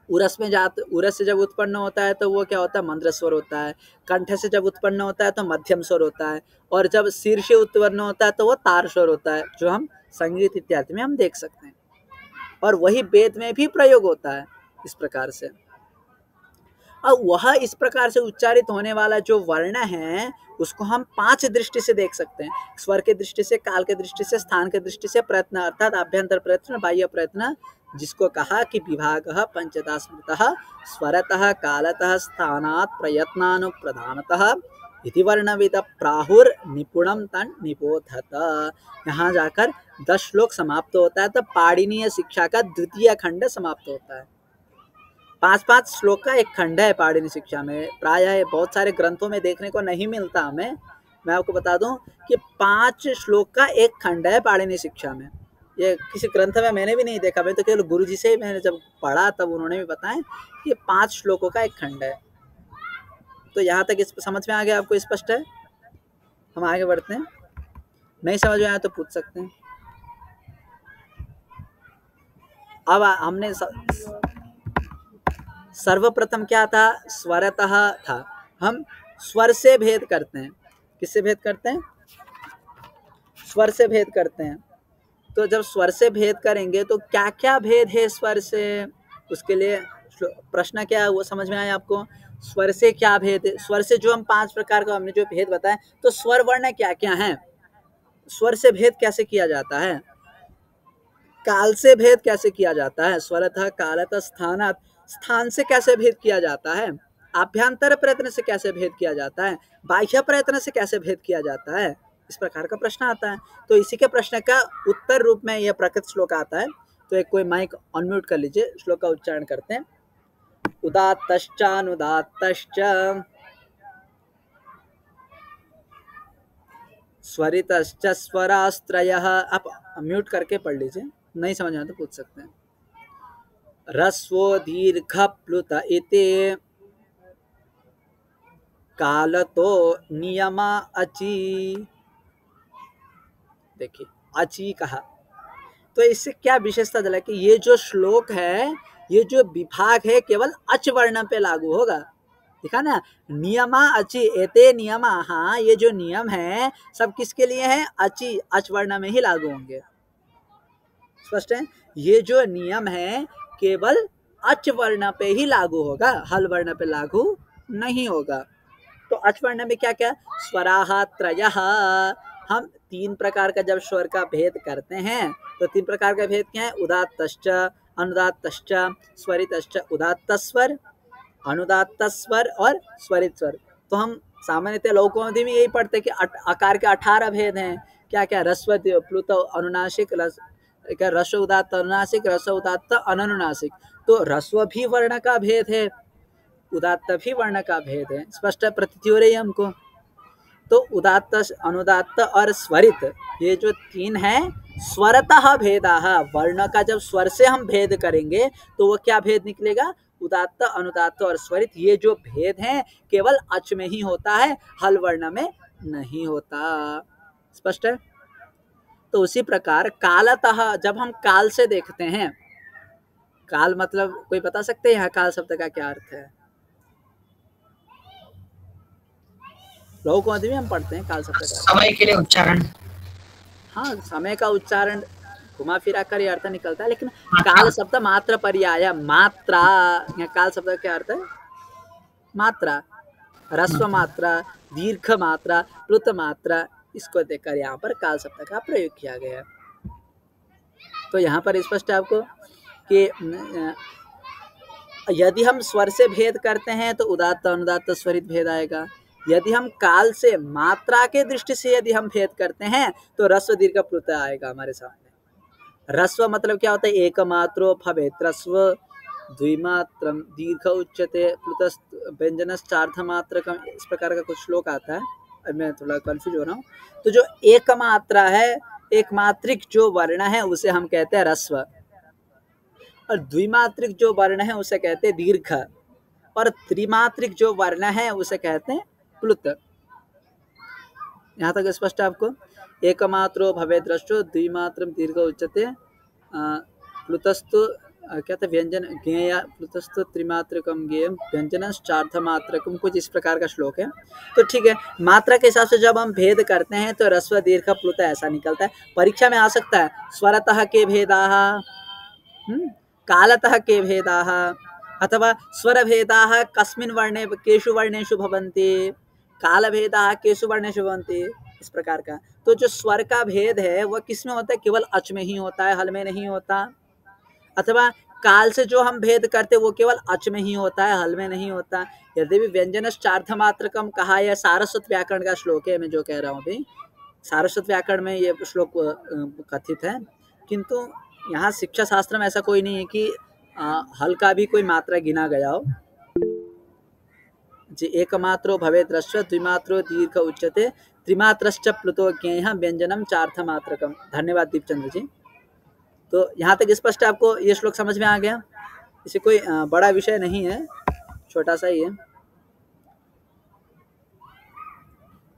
उरस में उरस से जब उत्पन्न होता है तो वो क्या होता है, मंद्र स्वर होता है। कंठ से जब उत्पन्न होता है तो मध्यम स्वर होता है, और जब सिर से उत्पन्न होता है तो वो तार स्वर होता है, जो हम संगीत इत्यादि में हम देख सकते हैं, और वही वेद में भी प्रयोग होता है इस प्रकार से। अब वह इस प्रकार से उच्चारित होने वाला जो वर्ण है उसको हम 5 दृष्टि से देख सकते हैं, स्वर के दृष्टि से, काल के दृष्टि से, स्थान के दृष्टि से, प्रयत्न अर्थात आभ्यंतर प्रयत्न, बाह्य प्रयत्न, जिसको कहा कि विभागः पंचधा स्मृतः स्वरतः कालतः स्थानात् प्रयत्नानुप्रधानतः इति वर्णविद प्राहुर निपुणम तन निबोधत। यहाँ जाकर 10 श्लोक समाप्त होता है, तब पाणिनीय शिक्षा का द्वितीय खंड समाप्त होता है। 5-5 श्लोक का एक खंड है पाणिनी शिक्षा में, प्रायः बहुत सारे ग्रंथों में देखने को नहीं मिलता हमें। मैं आपको बता दूं कि 5 श्लोक का एक खंड है पाणिनी शिक्षा में। ये किसी ग्रंथ में मैंने भी नहीं देखा, मैं तो केवल गुरुजी से ही मैंने जब पढ़ा तब उन्होंने भी बताया कि 5 श्लोकों का एक खंड है। तो यहाँ तक इस समझ में आ गया, आपको स्पष्ट है। हम आगे बढ़ते हैं, नहीं समझ में आया तो पूछ सकते हैं। अब हमने सर्वप्रथम क्या था, स्वरतः था। हम स्वर से भेद करते हैं, किससे भेद करते हैं, स्वर से भेद करते हैं। तो जब स्वर से भेद करेंगे तो क्या क्या भेद है स्वर से, उसके लिए प्रश्न क्या है वो समझ में आया आपको। स्वर से क्या भेद है, स्वर से जो हम 5 प्रकार का हमने जो भेद बताया, तो स्वर वर्ण क्या क्या है, स्वर से भेद कैसे किया जाता है, काल से भेद कैसे किया जाता है, स्वरतः कालतः स्थानात्, स्थान से कैसे भेद किया जाता है, आभ्यंतर प्रयत्न से कैसे भेद किया जाता है, बाह्य प्रयत्न से कैसे भेद किया जाता है, इस प्रकार का प्रश्न आता है। तो इसी के प्रश्न का उत्तर रूप में यह प्रकृत श्लोक आता है। तो एक कोई माइक अनम्यूट कर लीजिए, श्लोक का उच्चारण करते हैं। उदात्तश्चानुदात्तश्च स्वरितश्च स्वरास्त्रयः। आप म्यूट करके पढ़ लीजिए, नहीं समझ में तो पूछ सकते हैं। रस्वो दीर्घ प्लुत इति कालतो नियमा अचि। देखिए अचि कहा, तो इससे क्या विशेषता चला कि ये जो श्लोक है, ये जो विभाग है केवल अच वर्ण पे लागू होगा। देखा ना, नियमा अचि एते नियमा, हाँ ये जो नियम है सब किसके लिए है, अचि, अच वर्ण में ही लागू होंगे। स्पष्ट है, ये जो नियम है केवल अच वर्ण पे ही लागू होगा, हल वर्ण पे लागू नहीं होगा। तो अच वर्ण में क्या क्या, स्वराः त्रयः। हम 3 प्रकार का जब स्वर का भेद करते हैं तो 3 प्रकार का भेद क्या है, उदात्तश्च, अनुदात्तश्च, स्वरितश्च। उदात्त स्वर, अनुदात्त स्वर और स्वरित स्वर। तो हम सामान्यतः लौकोमधि में यही पढ़ते कि आकार के 18 भेद हैं। क्या क्या, रस्व प्लुत अनुनासिक, रस्व उदात्त अनुनासिक, रस्व उदात्त अननुनासिक। तो रस्व भी वर्ण का भेद है, उदात्त भी वर्ण का भेद है। स्पष्ट प्रतीति हो रही है हमको। तो उदात्त, अनुदात्त और स्वरित, ये जो 3 हैं, स्वरतः भेदाः। वर्ण का जब स्वर से हम भेद करेंगे तो वो क्या भेद निकलेगा, उदात्त, अनुदात्त और स्वरित। ये जो भेद हैं केवल अच में ही होता है, हल वर्ण में नहीं होता। स्पष्ट है। तो उसी प्रकार कालतः, जब हम काल से देखते हैं, काल मतलब कोई बता सकते हैं यहाँ काल शब्द का क्या अर्थ है? लोगों को भी हम पढ़ते हैं काल शब्द का समय के लिए उच्चारण। हाँ, समय का उच्चारण घुमा फिरा कर ये अर्थ निकलता है, लेकिन काल शब्द मात्र पर्याय, मात्रा। यहाँ काल शब्द का क्या अर्थ है, मात्रा, ह्रस्व मात्रा, दीर्घ मात्रा, प्लुत मात्रा, इसको देखकर यहाँ पर काल शब्द का प्रयोग किया गया है। तो यहाँ पर स्पष्ट है आपको कि यदि हम स्वर से भेद करते हैं तो उदात्त, अनुदात्त, स्वरित भेद आएगा। यदि हम काल से मात्रा के दृष्टि से यदि हम भेद करते हैं तो ह्रस्व दीर्घ प्लुत आएगा हमारे सामने। ह्रस्व मतलब क्या होता है, एक मात्रो भवेत् ह्रस्व, द्विमात्रम दीर्घ उच्यते, प्लुत व्यंजनश्चार्धमात्रकम, इस प्रकार का कुछ श्लोक आता है। अब मैं थोड़ा कंफ्यूज हो रहा हूँ। तो जो एक मात्रा है एकमात्रिक जो वर्ण है उसे हम कहते हैं ह्रस्व, और द्विमात्रिक जो वर्ण है उसे कहते हैं दीर्घ, और त्रिमात्रिक जो वर्ण है उसे कहते हैं प्लुत। यहाँ तक स्पष्ट है आपको? एकमात्रो भवेत् ह्रस्वो द्विमात्रम दीर्घ उच्यते, प्लुतस्तु क्या था व्यंजन ज्ञेय, प्लुतस्तु त्रिमात्रकम ज्ञेयम व्यंजनश्चार्थमात्रकम, कुछ इस प्रकार का श्लोक है। तो ठीक है, मात्रा के हिसाब से जब हम भेद करते हैं तो ह्रस्व दीर्घ प्लुत ऐसा निकलता है। परीक्षा में आ सकता है स्वरतः के भेदाः, कालतः के भेदाः, अथवा स्वर भेदाः कस्मिन् वर्णे केषु वर्णेषु भवन्ति, काल भेदाः केषु वर्णेषु भवन्ति, इस प्रकार का। तो जो स्वर का भेद है वह किस में होता है? केवल अच में ही होता है, हल में नहीं होता। अथवा काल से जो हम भेद करते वो केवल अच में ही होता है, हल में नहीं होता। यदि भी व्यंजनश्चार्थमात्रकम कहा है, सारस्वत व्याकरण का श्लोक है, मैं जो कह रहा हूँ अभी, सारस्वत व्याकरण में ये श्लोक कथित है। किंतु यहाँ शिक्षा शास्त्र में ऐसा कोई नहीं है कि हल का भी कोई मात्रा गिना गया हो। जी, एकमात्रो भवेत् ह्रस्व द्विमात्रो दीर्घ उच्यते त्रिमात्रश्च प्लुतो ज्ञेयः व्यंजनम चार्थमात्रकम। धन्यवाद दीपचंद्र जी। तो यहाँ तक स्पष्ट है आपको? ये श्लोक समझ में आ गया? इसे कोई बड़ा विषय नहीं है, छोटा सा ही है।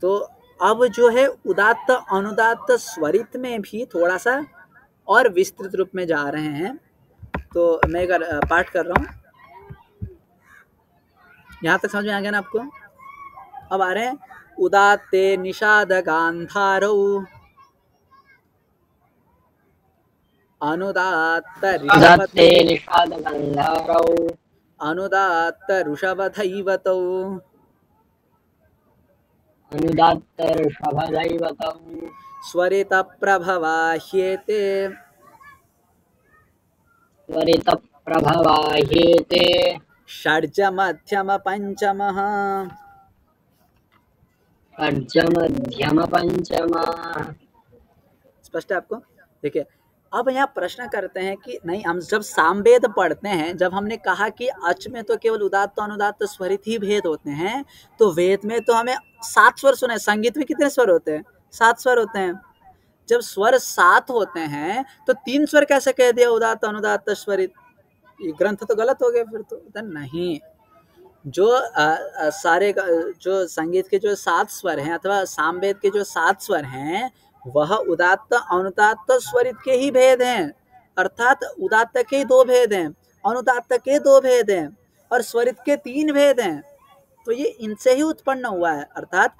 तो अब जो है उदात्त अनुदात्त स्वरित में भी थोड़ा सा और विस्तृत रूप में जा रहे हैं। तो मैं पाठ कर रहा हूँ, यहाँ तक समझ में आ गया ना आपको? अब आ रहे हैं उदात्ते निषाद गांधारौ अनुदात्त अनुदात्त ऋषभधैवतौ स्वरित प्रभवाह्येते षड्ज मध्यम पंचमः। स्पष्ट है आपको? देखिए, अब यहाँ प्रश्न करते हैं कि नहीं, हम जब सामवेद पढ़ते हैं, जब हमने कहा कि अच में तो केवल उदात्त अनुदात्त स्वरित ही भेद होते हैं, तो वेद में तो हमें 7 स्वर सुने। संगीत में कितने स्वर होते हैं? 7 स्वर होते हैं। जब स्वर 7 होते हैं तो 3 स्वर कैसे कह दिया उदात्त अनुदात्त स्वरित? ये ग्रंथ तो गलत हो गया फिर तो। नहीं, जो सारे जो संगीत के जो 7 स्वर हैं अथवा सामवेद के जो 7 स्वर हैं वह उदात्त अनुदात्त स्वरित के ही भेद हैं। अर्थात उदात्त के 2 भेद हैं, अनुदात्त के 2 भेद हैं और स्वरित के 3 भेद हैं। तो ये इनसे ही उत्पन्न हुआ है। अर्थात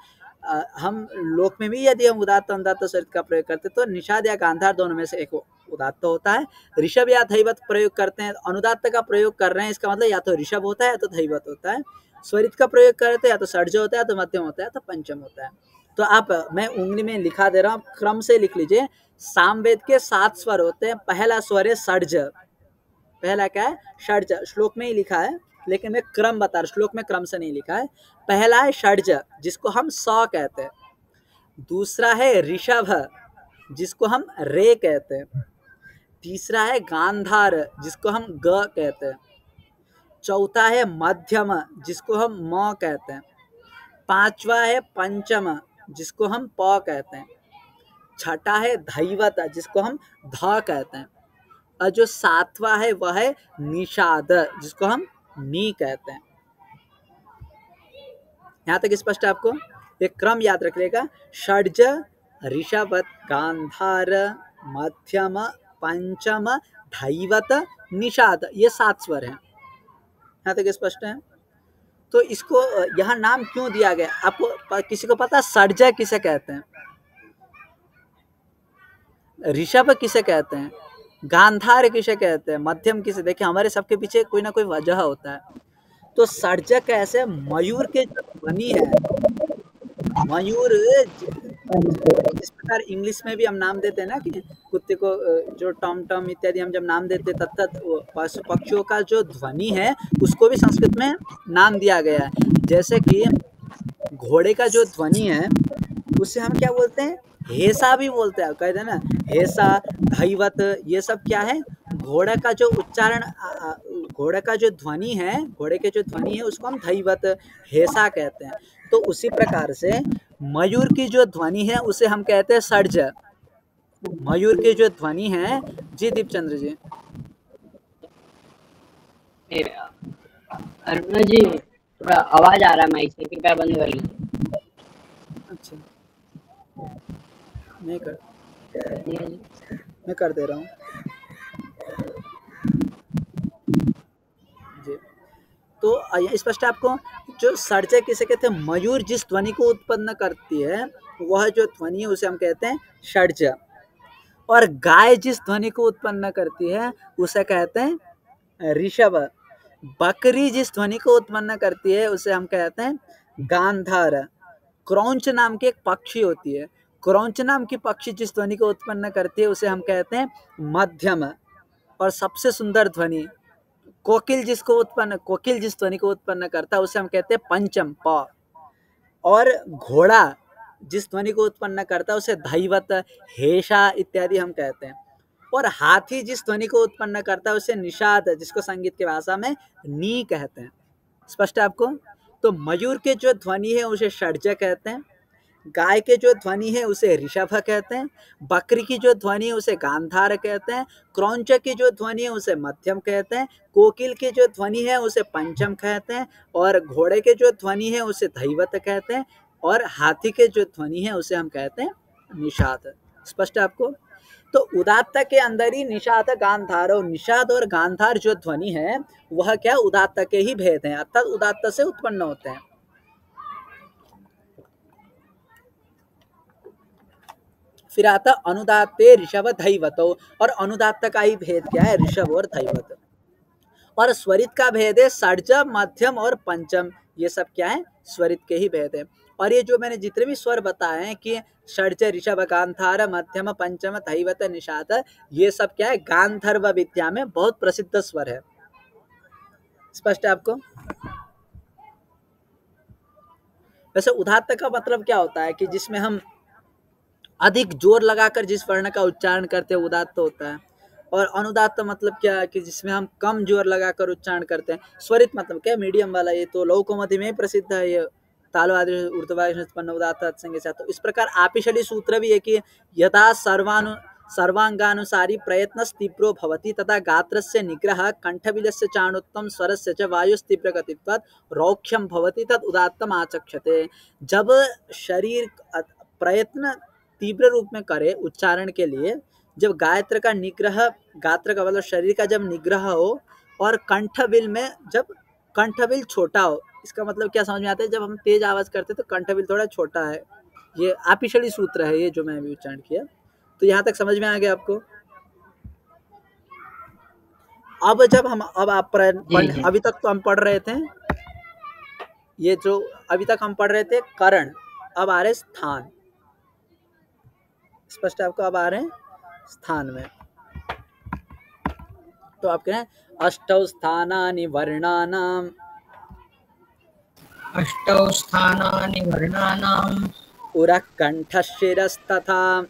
हम लोक में भी यदि हम उदात्त अनुदात्त स्वरित का प्रयोग करते तो निषाद या गांधार दोनों में से एक उदात्त होता है। ऋषभ या धैवत प्रयोग करते हैं, अनुदात्त का प्रयोग कर रहे हैं, इसका मतलब या तो ऋषभ होता है या तो धैवत होता है। स्वरित का प्रयोग करते हैं या तो षड्ज होता है, या तो मध्यम होता है, या तो पंचम होता है। तो आप, मैं उंगली में लिखा दे रहा हूँ, क्रम से लिख लीजिए। सामवेद के 7 स्वर होते हैं। पहला स्वर है षड्ज। पहला क्या है? षड्ज। श्लोक में ही लिखा है, लेकिन मैं क्रम बता रहा, श्लोक में क्रम से नहीं लिखा है। पहला है षड्ज, जिसको हम स कहते हैं। दूसरा है ऋषभ, जिसको हम रे कहते हैं। तीसरा है गांधार, जिसको हम ग कहते हैं। चौथा है मध्यम, जिसको हम म कहते हैं। 5वां है पंचम, जिसको हम प कहते हैं। छठा है धैवत, जिसको हम ध कहते हैं। और जो 7वां है वह है निषाद, जिसको हम नी कहते हैं। यहाँ तक स्पष्ट है आपको? एक क्रम याद रखिएगा। षड्ज, ऋषभ, गांधार, मध्यम, पंचम, धैवत, निषाद, ये 7 स्वर हैं। यहाँ तक स्पष्ट है? तो इसको यहाँ नाम क्यों दिया गया? आपको किसी को पता? षड्ज किसे कहते हैं? ऋषभ किसे कहते हैं? गांधार किसे कहते हैं? मध्यम किसे? देखिए, हमारे सबके पीछे कोई ना कोई वजह होता है। तो षड्ज कैसे? मयूर के जो ध्वनि है, मयूर जिस प्रकार इंग्लिश में भी हम नाम देते हैं ना कि कुत्ते को जो टॉम टॉम इत्यादि हम जब नाम देते हैं, तत्त पशु पक्षियों का जो ध्वनि है उसको भी संस्कृत में नाम दिया गया है। जैसे कि घोड़े का जो ध्वनि है उससे हम क्या बोलते हैं? हेसा भी बोलते हैं। कहते हैं ना हेसा, धैवत, ये सब क्या है? घोड़ा का जो उच्चारण, घोड़े का जो ध्वनि है, घोड़े के जो ध्वनि है उसको हम धैवत, हेसा कहते हैं। तो उसी प्रकार से मयूर की जो ध्वनि है उसे हम कहते हैं षड्ज। मयूर की जो ध्वनि है, जी दीपचंद्र जी। अरुणा जी, थोड़ा आवाज आ रहा है माइक से, कृपया बंद कर लीजिए। अच्छा, मैं कर जी। मैं कर दे रहा हूँ जी। तो ये स्पष्ट है आपको। जो सर्जय किसे कहते हैं? मयूर जिस ध्वनि को उत्पन्न करती है, वह जो ध्वनि है उसे हम कहते हैं षड्ज। और गाय जिस ध्वनि को उत्पन्न करती है उसे कहते हैं ऋषभ। बकरी जिस ध्वनि को उत्पन्न करती है उसे हम कहते हैं गांधार। क्रौंच नाम की एक पक्षी होती है, क्रौंच नाम की पक्षी जिस ध्वनि को उत्पन्न करती है उसे हम कहते हैं मध्यम। और सबसे सुंदर ध्वनि कोकिल जिस ध्वनि को उत्पन्न करता है उसे हम कहते हैं पंचम, प। और घोड़ा जिस ध्वनि को उत्पन्न करता है उसे धैवत, हेषा इत्यादि हम कहते हैं। और हाथी जिस ध्वनि को उत्पन्न करता है उसे निषाद, जिसको संगीत की भाषा में नी कहते हैं। स्पष्ट है आपको? तो मयूर के जो ध्वनि है उसे षड्ज कहते हैं, गाय के जो ध्वनि है उसे ऋषभ कहते हैं, बकरी की जो ध्वनि है उसे गांधार कहते हैं, क्रौंच की जो ध्वनि है उसे मध्यम कहते हैं, कोकिल की जो ध्वनि है उसे पंचम कहते हैं, और घोड़े के जो ध्वनि है उसे धैवत कहते हैं, और हाथी के जो ध्वनि है उसे हम कहते हैं निषाद। स्पष्ट है आपको? तो उदात्त के अंदर ही निषाद गांधार, और निषाद और गांधार जो ध्वनि है वह क्या उदात्त के ही भेद हैं, अर्थात उदात्त से उत्पन्न होते हैं। फिर आता अनुदात्ते ऋषभ धैवतो, और अनुदात्त का ही भेद क्या है? ऋषभ और धैवत। और स्वरित का भेद है षड्ज, मध्यम और पंचम। ये सब क्या है? स्वरित के ही भेद है। और ये जो मैंने जितने भी स्वर बताए हैं कि षड्ज, ऋषभ, गांधार, मध्यम, पंचम, धैवत, निषाद, ये सब क्या है? गांधर्व विद्या में बहुत प्रसिद्ध स्वर है। स्पष्ट है आपको? वैसे उदात्त का मतलब क्या होता है? कि जिसमें हम अधिक जोर लगाकर जिस वर्ण का उच्चारण करते हैं उदात्त होता है। और अनुदात्त मतलब क्या है? कि जिसमें हम कम जोर लगाकर उच्चारण करते हैं। स्वरित मतलब क्या? मीडियम वाला। ये तो लौकोमधि में प्रसिद्ध है, ये तालवादि ऊर्ध्ववादिष्ण उदात्त संज्ञा से। तो इस प्रकार आपिशली सूत्र भी है कि यथा सर्वांगानुसारी प्रयत्न तीव्रो भवति तथा गात्रस्य निग्रह कंठबिलस्य चाणुत्तम स्वरस्य च वायुस्तीव्र गतित्वात् रौक्ष्यम भवति तद उदात्तम आचक्षते। जब शरीर प्रयत्न तीव्र रूप में करे उच्चारण के लिए, जब गायत्र का निग्रह, गात्र का मतलब शरीर का जब निग्रह हो, और कंठबिल में जब कंठबिल छोटा हो, इसका मतलब क्या समझ में आता है? जब हम तेज आवाज करते तो कंठबिल थोड़ा छोटा है। ये आपिशली सूत्र है, ये जो मैं अभी उच्चारण किया। तो यहाँ तक समझ में आ गया आपको? अब जब हम अभी तक तो हम पढ़ रहे थे, ये जो अभी तक हम पढ़ रहे थे करण, अब आ रहे स्थान। स्पष्ट है आपको? अब आ रहे हैं स्थान में। तो आप कह रहे हैं अष्टौ स्थानानि वर्णानाम, अष्टौ स्थानानि वर्णानाम् उरः कंठः शिरस्तथा,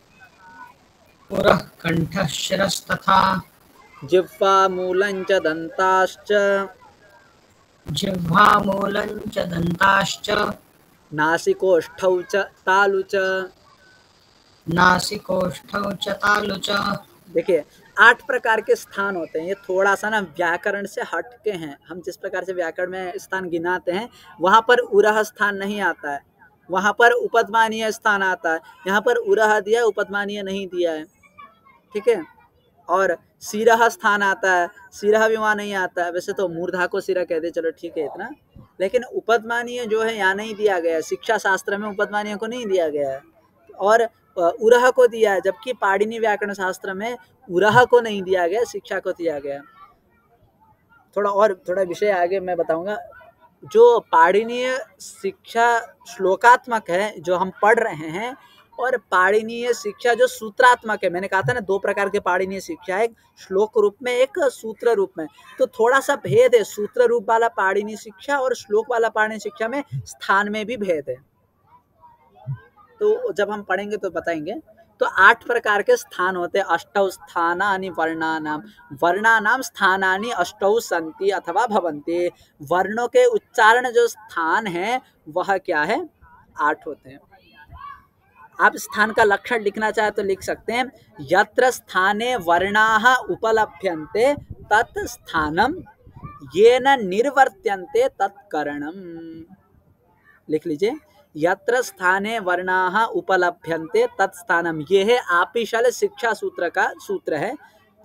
पुरः कंठः शिरस्तथा, जिह्वामूलं च दन्ताश्च, जिह्वामूलं च दन्ताश्च, नासिकोष्ठौ च तालु च। नासिकोष्ठौ च तालु च। देखिए 8 प्रकार के स्थान होते हैं। ये थोड़ा सा ना व्याकरण से हट के हैं। हम जिस प्रकार से व्याकरण में स्थान गिनाते हैं वहाँ पर उरह स्थान नहीं आता है, वहाँ पर उपदमानीय स्थान आता है। यहाँ पर उरह दिया, उपदमानीय नहीं दिया है। ठीक है? और सिरह स्थान आता है, सिरह भी वहाँ नहीं आता है। वैसे तो मूर्धा को सिरह कहते, चलो ठीक है इतना, लेकिन उपदमानीय जो है यहाँ नहीं दिया गया है। शिक्षा शास्त्र में उपदमानीय को नहीं दिया गया है, और उरह को दिया है, जबकि पाणिनि व्याकरण शास्त्र में उरह को नहीं दिया गया, शिक्षा को दिया गया। थोड़ा विषय आगे मैं बताऊंगा। जो पाणिनीय शिक्षा श्लोकात्मक है जो हम पढ़ रहे हैं, और पाणिनीय शिक्षा जो सूत्रात्मक है, मैंने कहा था ना 2 प्रकार के पाणिनीय शिक्षा है, एक श्लोक रूप में, एक सूत्र रूप में। तो थोड़ा सा भेद है सूत्र रूप वाला पाणिनीय शिक्षा और श्लोक वाला पाणिनीय शिक्षा में, स्थान में भी भेद है। तो जब हम पढ़ेंगे तो बताएंगे। तो 8 प्रकार के स्थान होते हैं। अष्टौ स्थानानि वर्णानाम, वर्णानाम स्थानानि अष्टौ सन्ति अथवा भवन्ति। वर्णों के उच्चारण जो स्थान है वह क्या है? 8 होते हैं। आप स्थान का लक्षण लिखना चाहे तो लिख सकते हैं, यत्र स्थाने वर्णाः उपलभ्यन्ते तत् स्थानम येन निर्वर्त्यन्ते तत्करणम। लिख लीजिए, यत्र स्थाने वर्णाः उपलभ्यन्ते तत् स्थानम। ये है आपिशल शिक्षा सूत्र का सूत्र है।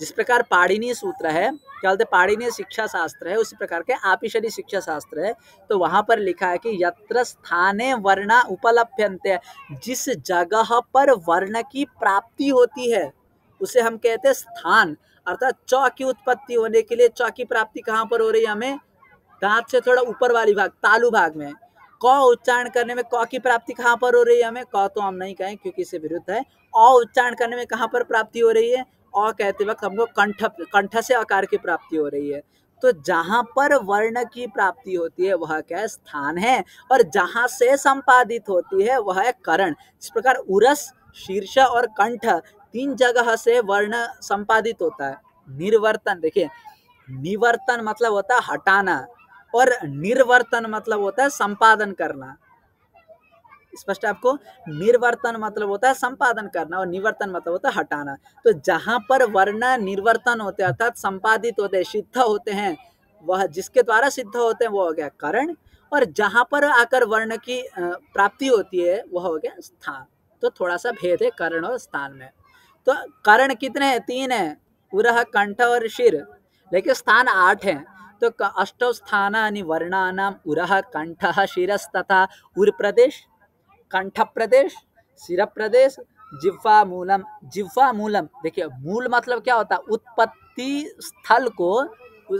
जिस प्रकार पाणिनीय सूत्र है, क्या बोलते पाणिनीय शिक्षा शास्त्र है, उसी प्रकार के आपिशली शिक्षा शास्त्र है। तो वहां पर लिखा है कि यत्र स्थाने वर्णा उपलभ्यन्ते, जिस जगह पर वर्ण की प्राप्ति होती है उसे हम कहते हैं स्थान। अर्थात च की उत्पत्ति होने के लिए च की प्राप्ति कहाँ पर हो रही है हमें, दांत से थोड़ा ऊपर वाली भाग, तालु भाग में। क उच्चारण करने में क की प्राप्ति कहाँ पर हो रही है हमें, क तो हम नहीं कहें क्योंकि इससे विरुद्ध है। अ उच्चारण करने में कहाँ पर प्राप्ति हो रही है, अ कहते वक्त हमको कंठ से आकार की प्राप्ति हो रही है। तो जहां पर वर्ण की प्राप्ति होती है वह क्या स्थान है, और जहां से संपादित होती है वह है करण। इस प्रकार उरस, शीर्ष और कंठ तीन जगह से वर्ण संपादित होता है। निर्वर्तन, देखिए निवर्तन मतलब होता है हटाना, और निर्वर्तन मतलब होता है संपादन करना। स्पष्ट है आपको, निर्वर्तन मतलब होता है संपादन करना और निवर्तन मतलब होता है हटाना। तो जहां पर वर्ण निर्वर्तन होते हैं अर्थात संपादित होते हैं, सिद्ध होते हैं, वह जिसके द्वारा सिद्ध होते हैं वो हो गया करण, और जहां पर आकर वर्ण की प्राप्ति होती है वह हो गया स्थान। तो थोड़ा सा भेद है करण और स्थान में। तो करण कितने हैं, 3 है, उरह कंठ और शिर, लेकिन स्थान 8 है। तो अष्टौ स्थानानि वर्णानाम उरह कंठः शिरस्तथा उर प्रदेश, कंठ प्रदेश, सिर प्रदेश, जिह्वा मूलम। जिह्वा मूलम, देखिए मूल मतलब क्या होता है, उत्पत्ति स्थल को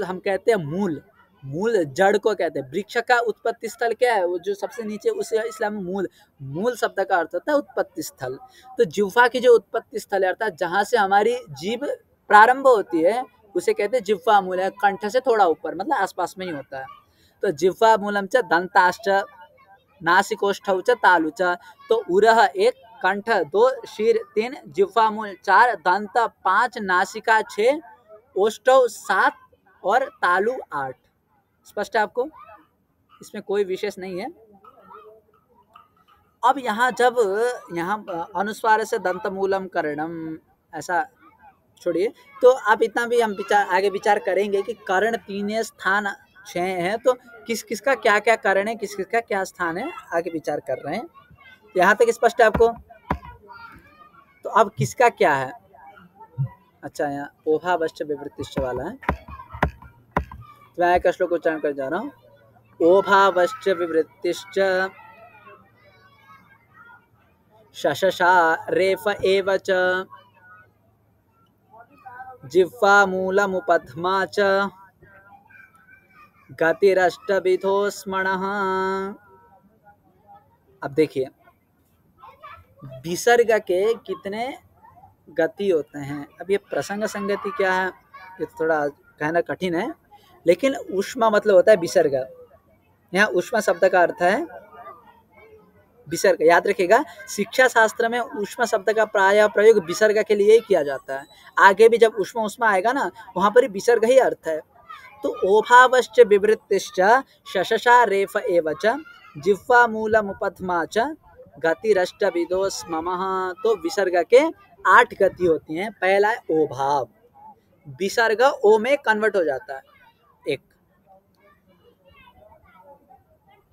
हम कहते हैं मूल। मूल जड़ को कहते हैं। वृक्ष का उत्पत्ति स्थल क्या है, वो जो सबसे नीचे, उसे इसलिए मूल, मूल शब्द का अर्थ होता है उत्पत्ति स्थल। तो जिह्वा की जो उत्पत्ति स्थल है अर्थात जहाँ से हमारी जीभ प्रारंभ होती है उसे कहते हैं जिह्वा मूल है। कंठ से थोड़ा ऊपर मतलब आसपास में ही होता है। तो जिह्वा मूलम च दंताश्च नासिकोष्ठौ च तालु च। तो उरह 1, कंठ 2, शीर 3, जिह्वा मूल 4, दंत 5, नासिका 6, ओष्ठौ 7 और तालु 8। स्पष्ट है आपको, इसमें कोई विशेष नहीं है। अब यहाँ जब यहाँ अनुस्वार से दंत मूलम करणम ऐसा छोड़िए, तो आप इतना भी हम आगे विचार करेंगे कि करण 3 स्थान 6 है, तो किस किस का क्या क्या करण है, किस किस का क्या स्थान है, आगे विचार कर रहे हैं। यहाँ तक स्पष्ट है आपको। तो अब किसका क्या है, अच्छा यहाँ ओभावश्च विवृत्तिश्च वाला है। तो मैं एक श्लोक उच्चारण कर जा रहा हूँ। ओभावश्च विवृत्तिश्च शशशा रेफ एव च जिह्वा मूलमुपध्मा च गतिरष्टविधो स्मणः। अब देखिए विसर्ग के कितने गति होते हैं। अब ये प्रसंग संगति क्या है ये थोड़ा कहना कठिन है, लेकिन ऊष्मा मतलब होता है विसर्ग। यहाँ ऊष्मा शब्द का अर्थ है विसर्ग। याद रखिएगा शिक्षा शास्त्र में ऊष्मा शब्द का प्राय प्रयोग विसर्ग के लिए ही किया जाता है। आगे भी जब ऊष्मा ऊष्मा आएगा ना वहां पर विसर्ग ही अर्थ है। तो ओभावश्च विवृत्तिश्च शशशा रेफ एव च जिह्वा मूलमुपध्मा च गतिरष्टविधो स्ममः। तो विसर्ग के 8 गति होती हैं। पहला है ओभाव, विसर्ग ओ में कन्वर्ट हो जाता है, एक,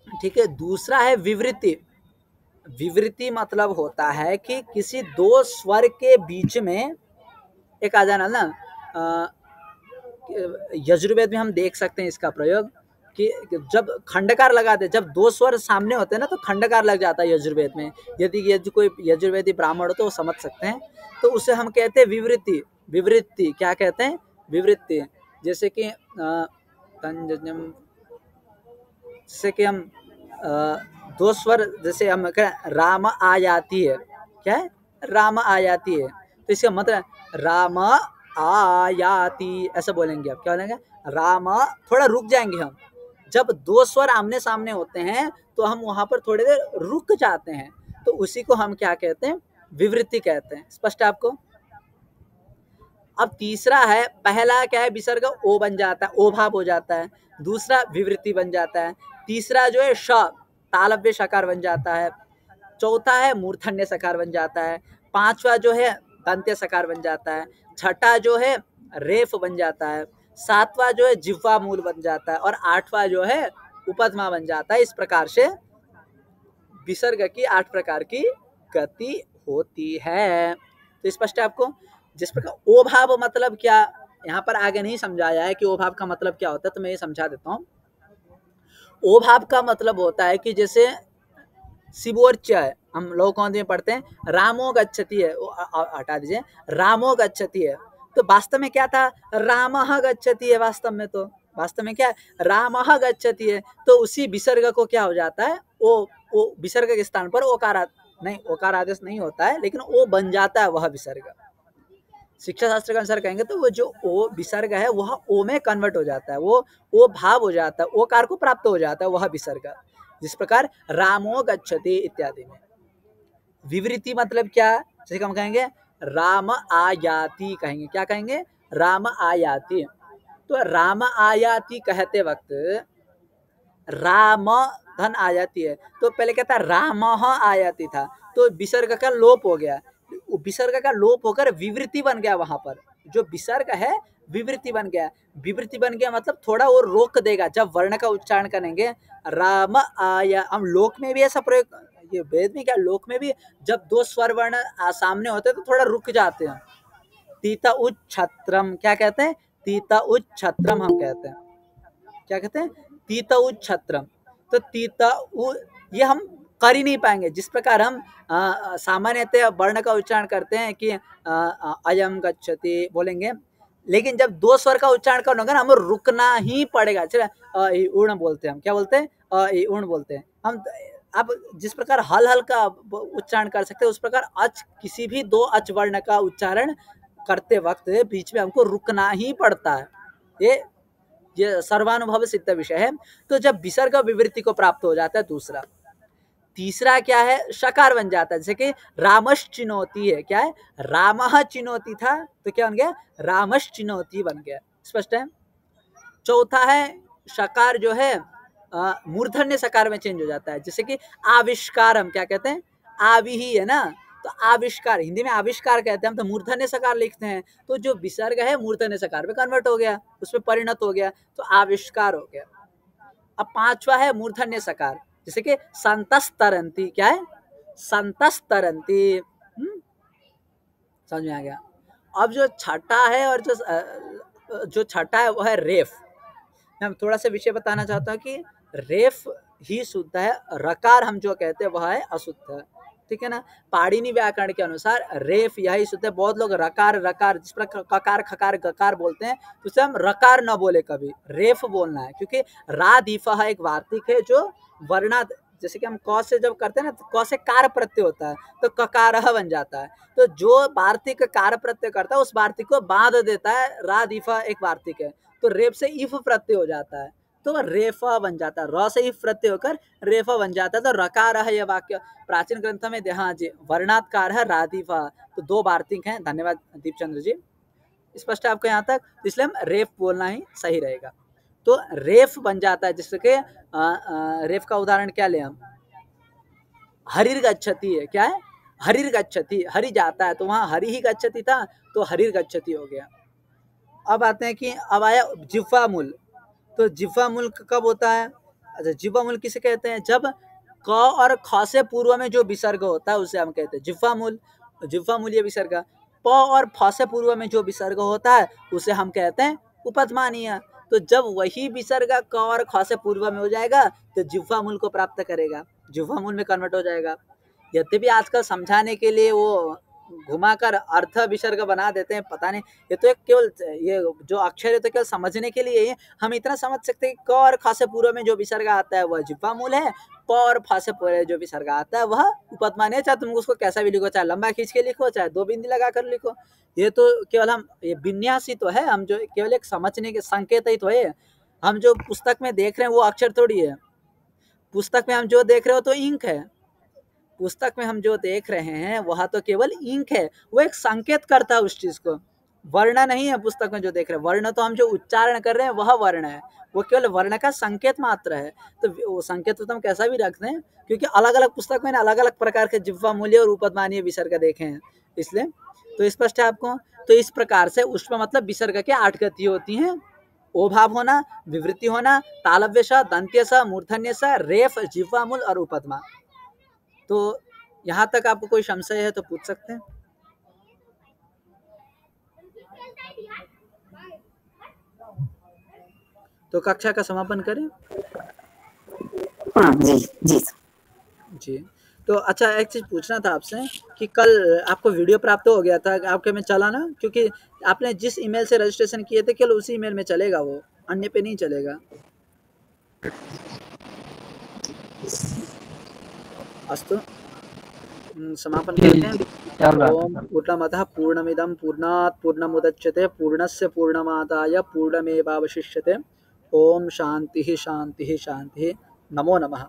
ठीक है। दूसरा है विवृत्ति। विवृत्ति मतलब होता है कि किसी 2 स्वर के बीच में एक आ जाना ना। यजुर्वेद में हम देख सकते हैं इसका प्रयोग कि जब खंडकार लगाते, जब 2 स्वर सामने होते हैं ना तो खंडकार लग जाता है यजुर्वेद में। यदि कोई यजुर्वेदी ब्राह्मण हो तो वो समझ सकते हैं। तो उसे हम कहते हैं विवृत्ति। विवृत्ति क्या कहते हैं, विवृत्ति। जैसे कि जैसे कि हम 2 स्वर, जैसे हम राम आयाति है, क्या है, राम आयाति है, तो इसका मतलब राम आयाति ऐसा बोलेंगे। आप क्या बोलेंगे, राम, थोड़ा रुक जाएंगे हम। जब 2 स्वर आमने सामने होते हैं तो हम वहां पर थोड़ी देर रुक जाते हैं, तो उसी को हम क्या कहते हैं, विवृत्ति कहते हैं। स्पष्ट है आपको। अब तीसरा है, पहला क्या है, विसर्ग ओ बन जाता है, ओभाव हो जाता है। दूसरा विवृत्ति बन जाता है। तीसरा जो है श, तालव्य शकार बन जाता है। चौथा है मूर्धन्य सकार बन जाता है, पांचवा जो है दंत्य सकार बन जाता है, छठा जो है रेफ बन जाता है, सातवां जो है जिह्वा मूल बन जाता है और आठवां जो है उपधमा बन जाता है। इस प्रकार से विसर्ग की 8 प्रकार की गति होती है। तो स्पष्ट है आपको। जिस प्रकार ओभाव मतलब क्या, यहाँ पर आगे नहीं समझाया है कि ओभाव का मतलब क्या होता है, तो मैं ये समझा देता हूँ। ओभाव का मतलब होता है कि जैसे शिवोर्च है, हम लोग कौन में पढ़ते हैं, रामो गच्छति है, हटा दीजिए, रामो गच्छति है, तो वास्तव में क्या था, रामः गच्छति है। वास्तव में क्या है, रामः गच्छति है। तो उसी विसर्ग को क्या हो जाता है, वो विसर्ग के स्थान पर ओकार आदेश नहीं होता है, लेकिन ओ बन जाता है वह विसर्ग। शिक्षा शास्त्र के अनुसार कहेंगे तो वो जो ओ विसर्ग है वह ओ में कन्वर्ट हो जाता है, वो ओ भाव हो जाता है, ओकार को प्राप्त हो जाता है वह विसर्ग। जिस प्रकार रामो गच्छति इत्यादि में। विवृति मतलब क्या, जैसे हम कहेंगे राम आयाति, कहेंगे क्या कहेंगे, राम आयाति। तो राम आयाति कहते वक्त राम धन आयाति है, तो पहले कहता राम आयाति था, तो विसर्ग का लोप हो गया, विसर्ग का लोप होकर विवृति बन गया। वहां पर जो विसर्ग है विवृति बन गया। विवृति बन गया मतलब थोड़ा वो रोक देगा जब वर्ण का उच्चारण करेंगे। राम आया, हम लोक में भी ऐसा प्रयोग, ये वेद में क्या, लोक में भी जब दो स्वर वर्ण सामने होते हैं तो थोड़ा रुक जाते हैं। तीता उच्छत्रम, क्या कहते हैं, तीता उच्छत्रम हम कहते हैं, क्या कहते हैं, तीता उच्छत्रम। तो तीता ये हम कर ही नहीं पाएंगे। जिस प्रकार हम सामान्यतः वर्ण का उच्चारण करते हैं कि अयम गच्छति बोलेंगे, लेकिन जब दो स्वर का उच्चारण करना होगा ना, हमें रुकना ही पड़ेगा। चलो उर्ण बोलते हैं, हम क्या बोलते हैं, उर्ण बोलते हैं हम। अब जिस प्रकार हल हल का उच्चारण कर सकते हैं, उस प्रकार अच, किसी भी दो अच वर्ण का उच्चारण करते वक्त बीच में हमको रुकना ही पड़ता है। ये सर्वानुभव सिद्ध विषय है। तो जब विसर्ग विवृत्ति को प्राप्त हो जाता है, दूसरा, तीसरा क्या है, शकार बन जाता है। जैसे कि रामश चिनोती है, क्या है, रामः चिनोती था, तो क्या बन गया, रामश चिनोती बन गया। स्पष्ट है। चौथा है शकार जो है मूर्धन्य सकार में चेंज हो जाता है। जैसे कि आविष्कार, हम क्या कहते हैं, आवि ही है ना, तो आविष्कार, हिंदी में आविष्कार कहते हैं हम, तो मूर्धन्य सकार लिखते हैं। तो जो विसर्ग है मूर्धन्य सकार में कन्वर्ट हो गया, उसमें परिणत हो गया, तो आविष्कार हो गया। अब पांचवा है मूर्धन्य सकार, जैसे कि संतस्तरंती, क्या है, संतस्तरंती, समझ में आ गया। अब जो छठा है और जो छठा है वो है रेफ। मैं थोड़ा सा विषय बताना चाहता हूँ कि रेफ ही शुद्ध है, रकार हम जो कहते हैं वह है अशुद्ध, ठीक है ना। पाणिनि व्याकरण के अनुसार रेफ यही शुद्ध है। बहुत लोग रकार रकार, जिस पर ककार खकार गकार बोलते हैं, तो उसे हम रकार न बोले, कभी रेफ बोलना है, क्योंकि रा दीफा एक वार्तिक है जो वर्णा, जैसे कि हम क से जब करते हैं ना, तो क से कार प्रत्यय होता है, तो ककारह बन जाता है। तो जो वार्तिक कार प्रत्यय करता है उस वार्तिक को बांध देता है, रा दीफा एक वार्तिक है, तो रेफ से इफ प्रत्यय हो जाता है, तो रेफा बन जाता है, र से इफ प्रत्यय होकर रेफा बन जाता है। तो रकार है यह वाक्य प्राचीन ग्रंथ में, हाँ जी, वर्णात्कार है रादीफा, तो दो वार्तिक हैं। धन्यवाद दीपचंद्र जी, स्पष्ट है आपको यहाँ तक, इसलिए हम रेफ बोलना ही सही रहेगा। तो रेफ बन जाता है, जिससे कि रेफ का उदाहरण क्या ले हम, हरिर गच्छति है, क्या है, हरिर गच्छति, हरि जाता है, तो वहां हरि ही गच्छति था, तो हरिर गच्छति हो गया। अब आते हैं कि अब आया जिह्वा मूल। तो जिह्वा मूल कब होता है, अच्छा, जिह्वा मूल किसे कहते हैं, जब क और ख से पूर्व में जो विसर्ग होता है उसे हम कहते हैं जिह्वा मूल। जिह्वा मूल ये विसर्ग, प और फ से पूर्व में जो विसर्ग होता है उसे हम कहते हैं उपधमानीय। तो जब वही विसर्ग क और ख से पूर्व में हो जाएगा तो जिह्वा मूल को प्राप्त करेगा, जिह्वा मूल में कन्वर्ट हो जाएगा। यद्यपि आजकल समझाने के लिए वो घुमाकर अर्थ विसर्ग बना देते हैं, पता नहीं, ये तो केवल ये जो अक्षर है तो केवल समझने के लिए ही। हम इतना समझ सकते हैं क और ख से पूर्व में जो विसर्ग आता है वह जिह्वा मूल है, प और फ से पूर्व जो विसर्ग आता है वह उपधमानीय है। चाहे तुम उसको कैसा भी लिखो, चाहे लंबा खींच के लिखो, चाहे दो बिंदी लगाकर लिखो, ये तो केवल हम, ये विन्यास ही तो है, हम जो केवल एक समझने के संकेत ही तो है। हम जो पुस्तक में देख रहे हैं वो अक्षर थोड़ी है, पुस्तक में हम जो देख रहे हो तो इंक है, पुस्तक में हम जो देख रहे हैं वह तो केवल इंक है, वो एक संकेत करता है उस चीज को। वर्ण नहीं है पुस्तक में जो देख रहे हैं, वर्ण तो हम जो उच्चारण कर रहे हैं वह वर्ण है, वो केवल वर्ण का संकेत मात्र है। तो वो संकेत तो हम कैसा भी रखते हैं, क्योंकि अलग अलग पुस्तक में अलग अलग प्रकार के जिह्वा मूल्य और उपध्मानीय विसर्ग देखे हैं, इसलिए। तो स्पष्ट है आपको। तो इस प्रकार से उष्म मतलब विसर्ग के 8 गति होती हैं। ओभाव होना, विवृत्ति होना, तालव्य स, दंत्य स, मूर्धन्य स, रेफ, जिह्वा मूल और उपध्मा। तो यहाँ तक आपको कोई संशय है तो पूछ सकते हैं। तो कक्षा का समापन करें। हाँ जी जी जी। तो अच्छा, एक चीज पूछना था आपसे कि कल आपको वीडियो प्राप्त हो गया था, आपके में चला ना? क्योंकि आपने जिस ईमेल से रजिस्ट्रेशन किए थे केवल उसी ईमेल में चलेगा, वो अन्य पे नहीं चलेगा। अस्तु, समापन करते हैं। ओम पूर्णमतः पूर्णमिदं पूर्णात् पूर्णमुदच्यते पूर्णस्य पूर्णमादाय पूर्णमेवावशिष्यते। ओम शांति शांति शांति। नमो नमः।